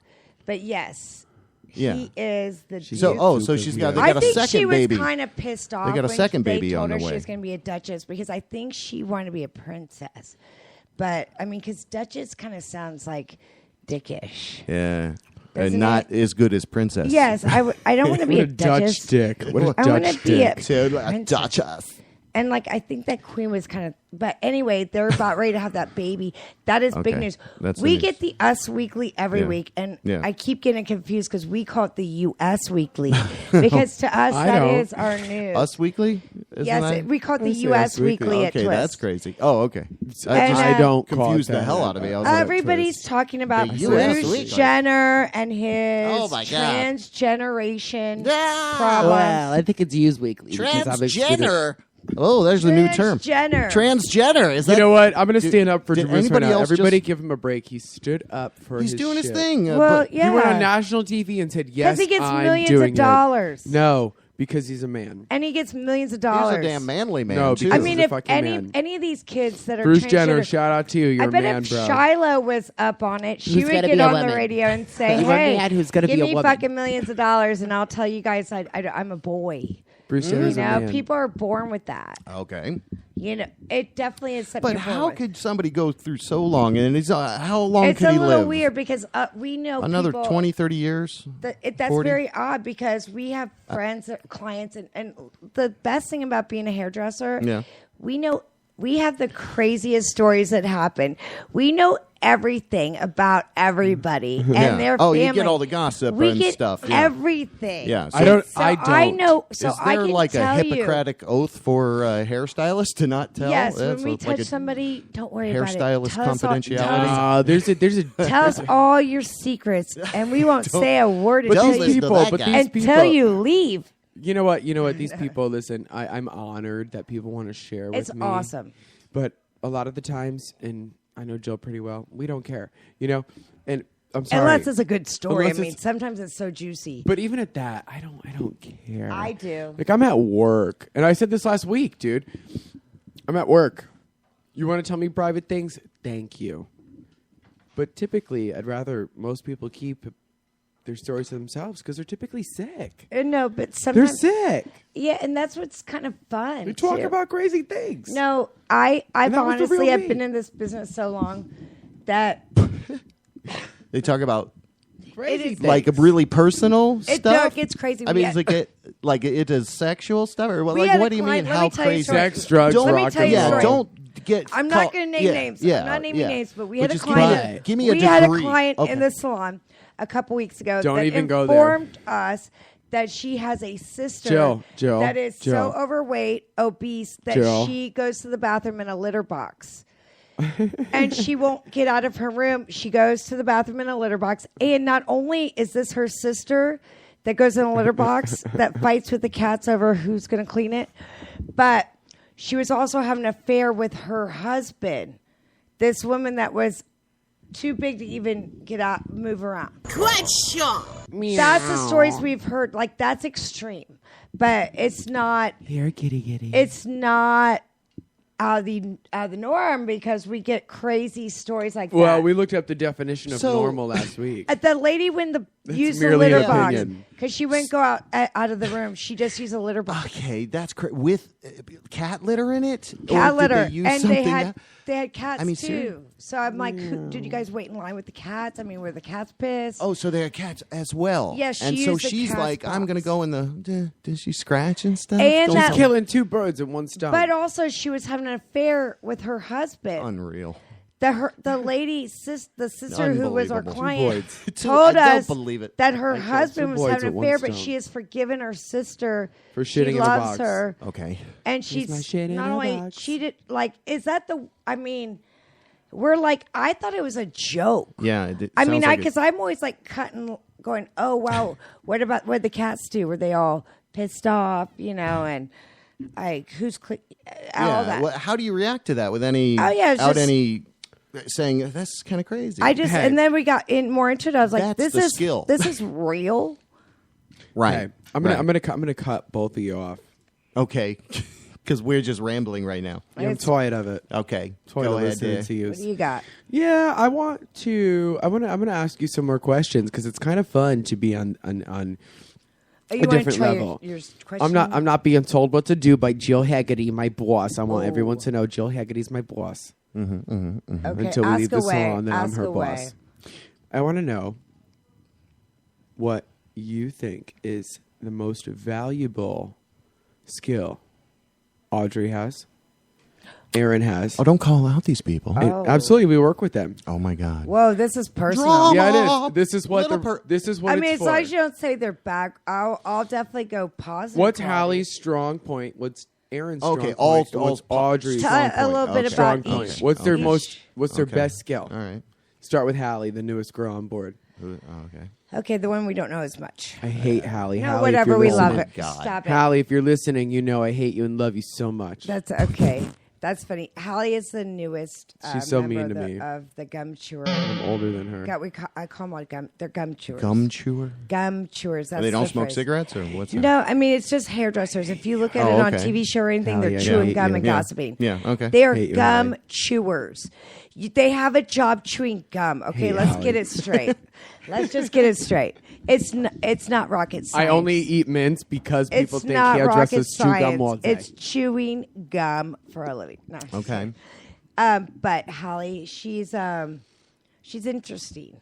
But yes. Yeah. He is the Duke. So she's got. They got a second baby. I think she was kind of pissed off. They got a second baby they told on the her way. She was going to be a duchess because I think she wanted to be a princess. But I mean, because Duchess kind of sounds like dickish. Yeah. Doesn't And not it? as good as princess. Yes, I don't want to be a Dutch duchess. dick. What a I want Dutch to be a dick. A duchess. And I think that queen was kind of, but anyway, they're about ready to have that baby. That is big Okay. news. That's We the get the Us Weekly every week, and I keep getting confused because we call it the U.S. Weekly because to us that is our news. Us Weekly? We call it the U.S. Weekly at Okay, Twist. that's crazy. Oh, okay. I don't confuse call it the hell that. out of me. I was like, Everybody's talking about The US Bruce Weekly. Jenner and his Oh, my God. transgeneration problem. Well, I think it's used weekly. because obviously Transgender. Oh, there's a new term. Transgender. Is that? You know what? I'm going to stand up for did Bruce right anybody now. else Everybody just- give him a break. He stood up for He's his doing his shit. thing. Well, yeah. He went on national TV and said, yes, he gets I'm millions doing of dollars. It. No, because he's a man. And he gets millions of He's dollars. a damn manly man, No, too. because I mean, he's a if fucking man. any of these kids that are Bruce Jenner, transgender- shout out to you. You're I bet a man, if bro. Shiloh was up on it, she Who's would gonna get be a on the woman? radio and say, You want "Hey, a man who's gonna give be a me woman." fucking millions of dollars, and I'll tell you guys I'm a boy." Bruce Jenner's a man. People are born with that. Okay. It definitely is something. But you're born how with. could somebody go through so long? And how long It's could a he little live? weird because we know Another people, 20, 30 years? That's 40? very odd because we have friends, clients, and the best thing about being a hairdresser, we have the craziest stories that happen. We know everything about everybody and their family. You get all the gossip we and get stuff. Yeah. everything. Yeah, I don't. I know. So Is I there can like a tell you. Hippocratic oath for hairstylists to not tell? Yes, That's when we like touch somebody, don't worry about it. hairstylist Tell us all- confidentiality. There's a. Tell us all your secrets, and we won't say a word But until these you, people, but these people, until you leave. You know what? These people. Listen, I'm honored that people want to share with It's me. awesome. But a lot of the times, and I know Jill pretty well, we don't care. And I'm sorry. Unless it's a good story. Unless I mean, it's- sometimes it's so juicy. But even at that, I don't care. I do. Like, I'm at work, and I said this last week, dude. I'm at work. You want to tell me private things? Thank you. But typically, I'd rather most people keep their stories to themselves because they're typically sick. No, but sometimes They're sick. Yeah, and that's what's kind of fun. They talk too. about crazy things. No, I've And that was the honestly real I've me. been in this business so long that They talk about it is like really personal stuff. No, it gets crazy. I mean, it's like it is sexual stuff, or We like had a what do you mean? client- let How me tell you a crazy? story. Sex, drugs, Don't, Let me tell you a story. don't get. I'm not going to name names. I'm not naming names, but we had a just client. Give me a we degree. had a client Okay. in the salon a couple weeks ago Don't that even go there. informed us that she has a sister Jill, that is so Jill. overweight, obese that Jill. she goes to the bathroom in a litter box. And she won't get out of her room. She goes to the bathroom in a litter box. And not only is this her sister that goes in a litter box that fights with the cats over who's going to clean it, but she was also having an affair with her husband. This woman that was too big to even get out, move around. Good shot. That's the stories we've heard. Like, that's extreme, but it's not. Here, kitty. It's not out of the norm because we get crazy stories like that. Well, we looked up the definition of normal last week. The lady when used the merely litter an box opinion. because she wouldn't go out of the room. She just used a litter box. Okay, that's with cat litter in it. Cat Or litter, Did they use and something they had cats too. serious? So I'm like, did you guys wait in line with the cats? I mean, were the cats pissed? Oh, so they had cats as well. Yeah, she and so used the she's cat's like, I'm going to box. go in the. Does she scratch and stuff? And She's that- killing two birds in one stone. But also, she was having an affair with her husband. Unreal. The lady, the sister who was our Unbelievable. client, Two told I don't us believe it. that her I don't. husband Two was boys having with an one affair, but stone. she has forgiven her sister For She shitting in a loves box. her. Okay. And Here's my she's shit in not a only box. cheated. Like, is that the? I mean, we're like, I thought it was a joke. Yeah. I mean, because I'm always like cutting, going, oh wow, what the cats do? Were they all pissed off? You know, and like who's all that? Well, how do you react to that? With any? Oh, yeah, it's Out just- any saying that's kind of crazy. I just and then we got more into it. I was like, That's this the is skill. this is real. Right. Okay, I'm gonna cut both of you off. Okay. Because we're just rambling right now. Yeah, I'm tired of it. Okay. Tired Go of ahead, listening dear. to you. What do you got? Yeah, I'm gonna ask you some more questions because it's kind of fun to be on Oh, you a wanna different try level. Your question? I'm not being told what to do by Jill Haggerty, my boss. I want everyone to know Jill Haggerty's my boss. Okay, Until we ask leave the away. salon, then I'm Ask her away. boss. I want to know what you think is the most valuable skill Audrey has, Aaron has. Oh, don't call out these people. Oh. Absolutely, we work with them. Oh my God. Whoa, this is personal. Drama. Yeah, it is. This is what Little this is what I it's mean, as for. long as you don't say they're bad, I'll definitely go positive. What's quality. Hallie's strong point? What's Aaron's strong Okay, point? all- And what's all- Audrey's Tell strong a little point? bit Strong about point. each. What's their Each. What's their Okay. best skill? All right. Start with Hallie, the newest girl on board. Oh, okay. Okay, the one we don't know as much. I hate Hallie. No, Hallie, if whatever. you're We love listening- it. God. Stop it. Hallie, if you're listening, you know I hate you and love you so much. That's okay. That's funny. Hallie is the newest. She's so member mean of to the, me. Of the gum chewer. I'm older than her. I call them all gum. They're gum chewers. Gum chewer? Gum chewers. That's They don't the smoke phrase. cigarettes or what's that? No, I mean it's just hairdressers. If you look at Oh, it on okay. TV show or anything, Hell they're yeah, chewing yeah, gum yeah. and Yeah. gossiping. Yeah, okay. They are Hate you, gum Hallie. chewers. They have a job chewing gum. Okay, Hate let's Hallie. get it straight. Let's just get it straight. It's not rocket science. I only eat mints because people It's think not rocket hairdressers chew science. gum all day. It's chewing gum for a living. No. Okay. But Hallie, she's interesting.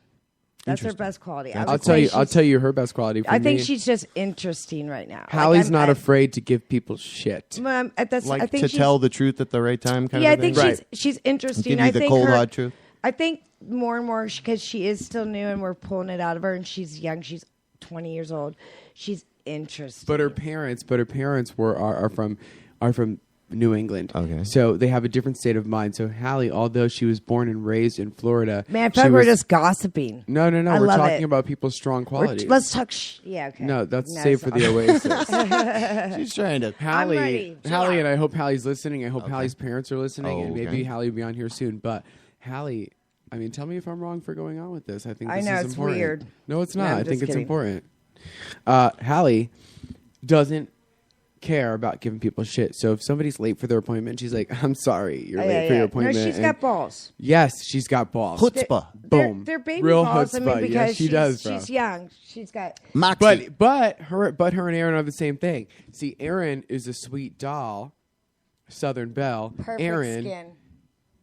That's her best quality. I would I'll say tell you her best quality. For I think me. she's just interesting right now. Hallie's I'm- not I- afraid to give people shit. That's, Like I think to she's- tell the truth at the right time kind Yeah, I of a thing? think she's interesting. Give you I the think cold her- hard truth. I think more and more because she is still new and we're pulling it out of her, and she's young. She's 20 years old. She's interesting. But her parents are from New England. Okay. So they have a different state of mind. So Hallie, although she was born and raised in Florida, Man, I feel like we're just gossiping. No. I We're love talking it. about people's strong qualities. Let's talk. Yeah, okay. No, that's No, save for the Oasis. She's trying to. I'm ready. Hallie, and I hope Hallie's listening. I hope Hallie's parents are listening, Oh, and maybe okay. Hallie will be on here soon. But Hallie, I mean, tell me if I'm wrong for going on with this. I think I this know, is it's important. weird. No, it's No, not. I'm I think just it's kidding. important. Hallie doesn't care about giving people shit. So if somebody's late for their appointment, she's like, "I'm sorry, you're late for your appointment." No, she's And got balls. Yes, she's got balls. Chutzpah. Boom. They're baby Real balls. I mean, chutzpah. because Yes, she does, bro. she's young. She's got. Moxie. But her and Aaron are the same thing. See, Aaron is a sweet doll, Southern Belle. Perfect Aaron, skin.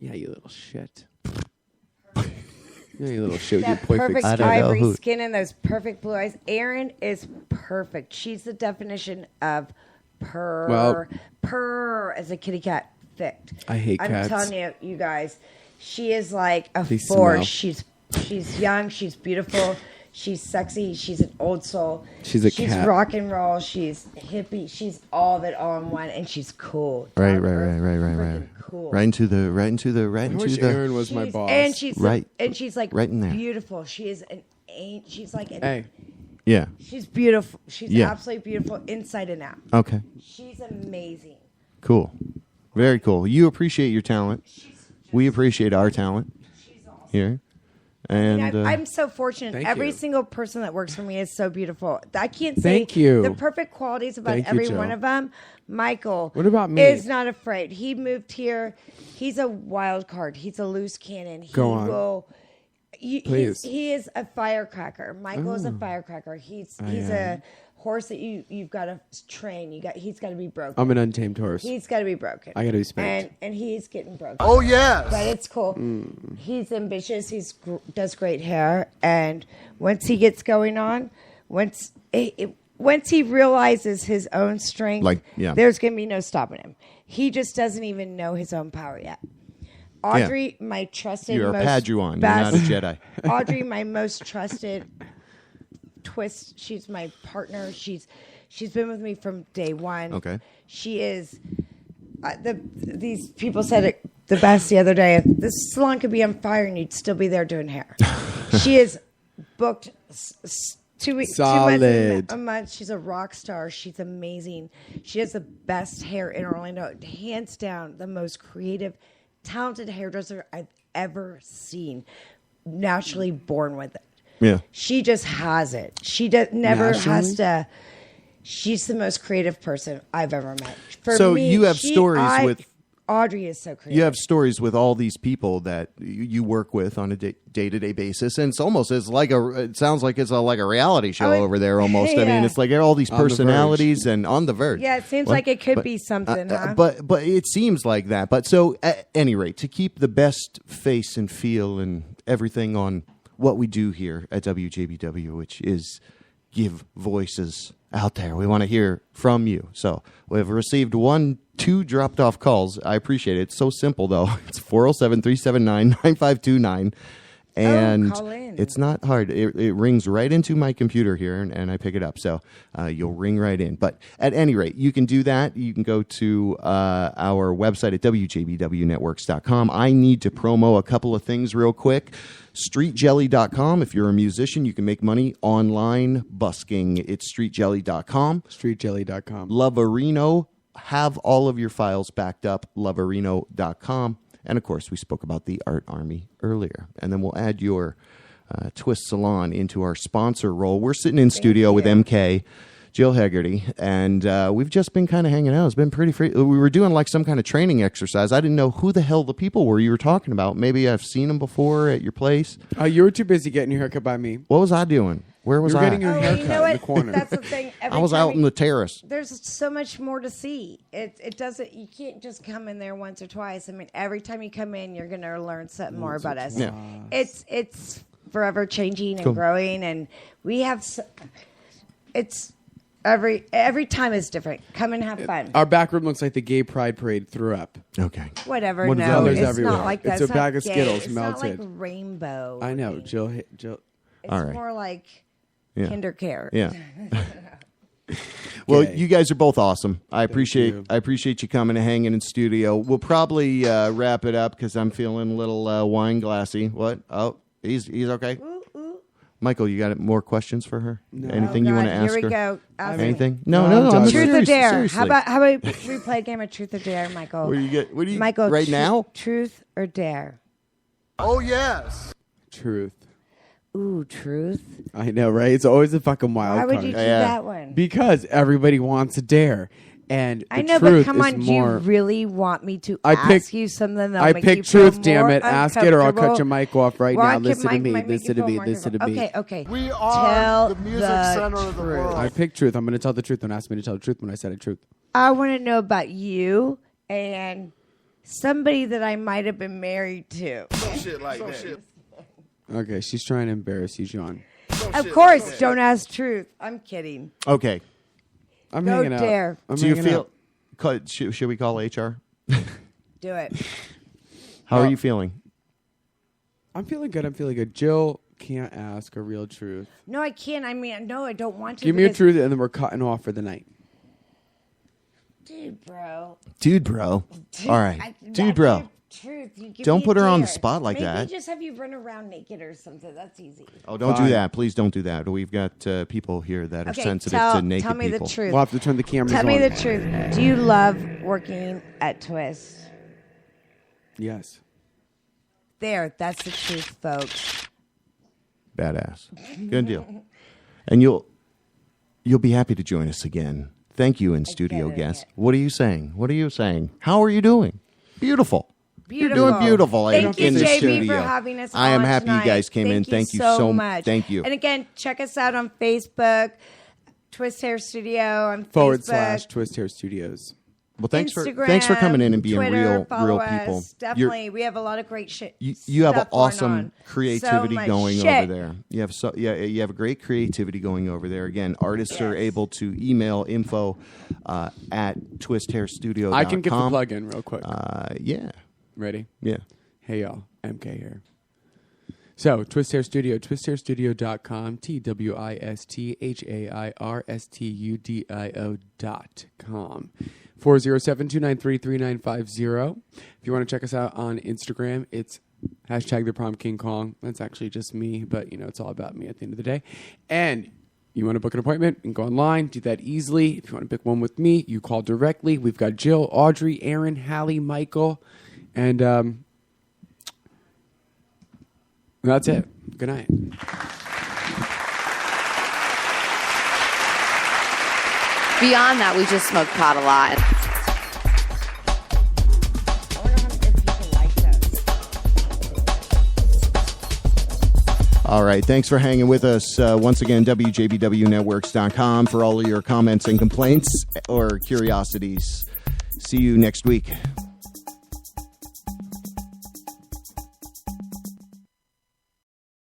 yeah, you little shit. Yeah, you little shit with your That perfect perfect skin. ivory skin and those perfect blue eyes. Erin is perfect. She's the definition of purr. Well- Purr as a kitty cat fit. I hate I'm cats. telling you guys, she is like a They force. smell. She's young. She's beautiful. She's sexy. She's an old soul. She's a cat. rock and roll. She's hippie. She's all of it all in one, and she's cool. Right. Cool. Right into the. I wish Aaron was my She's- boss. And she's Right. and she's like Right in there. beautiful. She is she's like an Hey, Yeah. she's beautiful. She's Yeah. absolutely beautiful inside and out. Okay. She's amazing. Cool. Very cool. You appreciate your talent. We appreciate our talent here. And I'm so fortunate. Thank Every you. single person that works for me is so beautiful. I can't say Thank you. the perfect qualities about Thank you, every Jill. one of them. Michael, What about me? is not afraid. He moved here. He's a wild card. He's a loose cannon. He Go on. will. Please. He is a firecracker. Michael is a firecracker. He's a horse that you've got to train. He's got to be broken. I'm an untamed horse. He's got to be broken. I got to be spanked. And he's getting broken. Oh, yes. But it's cool. He's ambitious. Does great hair. And once he gets going on, once he realizes his own strength, there's going to be no stopping him. He just doesn't even know his own power yet. Audrey, my trusted, you're a most Padawan. best, You're not a Jedi. Audrey, my most trusted twist. She's my partner. She's been with me from day one. Okay. She is. These people said it the best the other day. This salon could be on fire and you'd still be there doing hair. She is booked 2 weeks, Solid. 2 months a month. She's a rock star. She's amazing. She has the best hair in Orlando. Hands down, the most creative, talented hairdresser I've ever seen. Naturally born with it. Yeah. She just has it. She never has to. She's the most creative person I've ever met. For So me, you have stories with Audrey is so creative. You have stories with all these people that you work with on a day-to-day basis, and it's almost it sounds like it's like a reality show over there almost. I mean, it's like all these personalities and on the verge. Yeah, it seems like it could be something, huh? But it seems like that. But so at any rate, to keep the best face and feel and everything on what we do here at WJBW, which is give voices out there. We want to hear from you. So we've received 2 dropped off calls. I appreciate it. It's so simple, though. It's 407-379-9529. And call in. It's not hard. It rings right into my computer here, and I pick it up. So you'll ring right in. But at any rate, you can do that. You can go to our website at WJBWnetworks.com. I need to promo a couple of things real quick. StreetJelly.com. If you're a musician, you can make money online busking. It's StreetJelly.com. StreetJelly.com. Loverino. Have all of your files backed up. Loverino.com. And, of course, we spoke about the Art Army earlier. And then we'll add your Twist Salon into our sponsor role. We're sitting in studio with MK, Jill Hegarty, and we've just been kind of hanging out. It's been pretty free. We were doing like some kind of training exercise. I didn't know who the hell the people were you were talking about. Maybe I've seen them before at your place. You were too busy getting your haircut by me. What was I doing? Where was you were I? getting your haircut you know in the what? corner. That's the thing. I was out in the terrace. There's so much more to see. It doesn't. You can't just come in there once or twice. I mean, every time you come in, you're going to learn something more about us. Yeah. It's forever changing and Cool. growing, and we have. It's every time is different. Come and have fun. Our back room looks like the gay pride parade threw up. Okay. Whatever. What No, colors it's everywhere. not like that. It's a bag not of gay. Skittles it's melted. not like rainbow. I know, Jill. It's All right. more like Yeah. kinder care. Yeah. Well, Okay. you guys are both awesome. I appreciate you. you coming and hanging in studio. We'll probably wrap it up because I'm feeling a little wine glassy. What? Oh, he's okay. Michael, you got more questions for her? No. Anything you want to ask her? Here we go. Ask me. Anything? No. I'm Truth or serious- dare? seriously. How about we play a game of truth or dare, Michael? What do you Michael, right now? Truth or dare? Oh, yes. Truth. Ooh, truth. I know, right? It's always a fucking wild Why would card. you do that one? Because everybody wants a dare. And the I know, truth but come on, is do you more... really want me to I ask pick- you something that I make pick you feel truth, damn more it. Ask it or I'll cut uncomfortable? your mic off right Well, now. I can- Listen to mic me. might make you Listen to feel me. more Listen to me. Okay. We are Tell the music the center of the truth. world. I picked truth. I'm going to tell the truth. Don't ask me to tell the truth when I said a truth. I want to know about you and somebody that I might have been married to. Shit like that. Okay, she's trying to embarrass you, John. Of course, don't ask truth. I'm kidding. Okay. I'm Go hanging out. dare. I'm Do you hanging feel? out. Should we call HR? Do it. How are you feeling? I'm feeling good. I'm feeling good. Jill can't ask a real truth. No, I can't. I mean, no, I don't want to. Give me a because- truth, and then we're cutting off for the night. Dude, bro. Dude, bro. All right. Dude, bro. Truth. You give Don't me put a her on the dare. spot like Maybe that. just have you run around naked or something. That's easy. Oh, don't do Fine. that. Please don't do that. We've got people here that are Okay, sensitive tell to naked me people. the truth. We'll have to turn the cameras Tell on. me the truth. Do you love working at Twist? Yes. There, that's the truth, folks. Badass. Good deal. And you'll be happy to join us again. Thank you, in-studio guest. What are you saying? What are you saying? How are you doing? Beautiful. You're doing beautiful. Thank you, in the JB, studio. for having us I am on happy tonight. you guys came in. Thank you so much. Thank you. And again, check us out on Facebook, Twist Hair Studio on / Facebook. Twist Hair Studios. Well, thanks Instagram, for coming in and being Twitter, real people. Us. Definitely, we have a lot of great shit. You have stuff awesome going on. creativity So much going shit. over there. You have a great creativity going over there. Again, artists are able to email info at twisthairstudio.com. I can get the plug in real quick. Yeah. Ready? Yeah. Hey y'all, MK here. So, Twist Hair Studio, twisthairstudio.com, twisthairstudio.com, 407-293-3950. If you want to check us out on Instagram, it's #the Prom King Kong. That's actually just me, but it's all about me at the end of the day. And you want to book an appointment and go online, do that easily. If you want to pick one with me, you call directly. We've got Jill, Audrey, Aaron, Hallie, Michael, and that's it. Good night. Beyond that, we just smoke pot a lot. All right. Thanks for hanging with us. Once again, WJBWnetworks.com for all of your comments and complaints or curiosities. See you next week.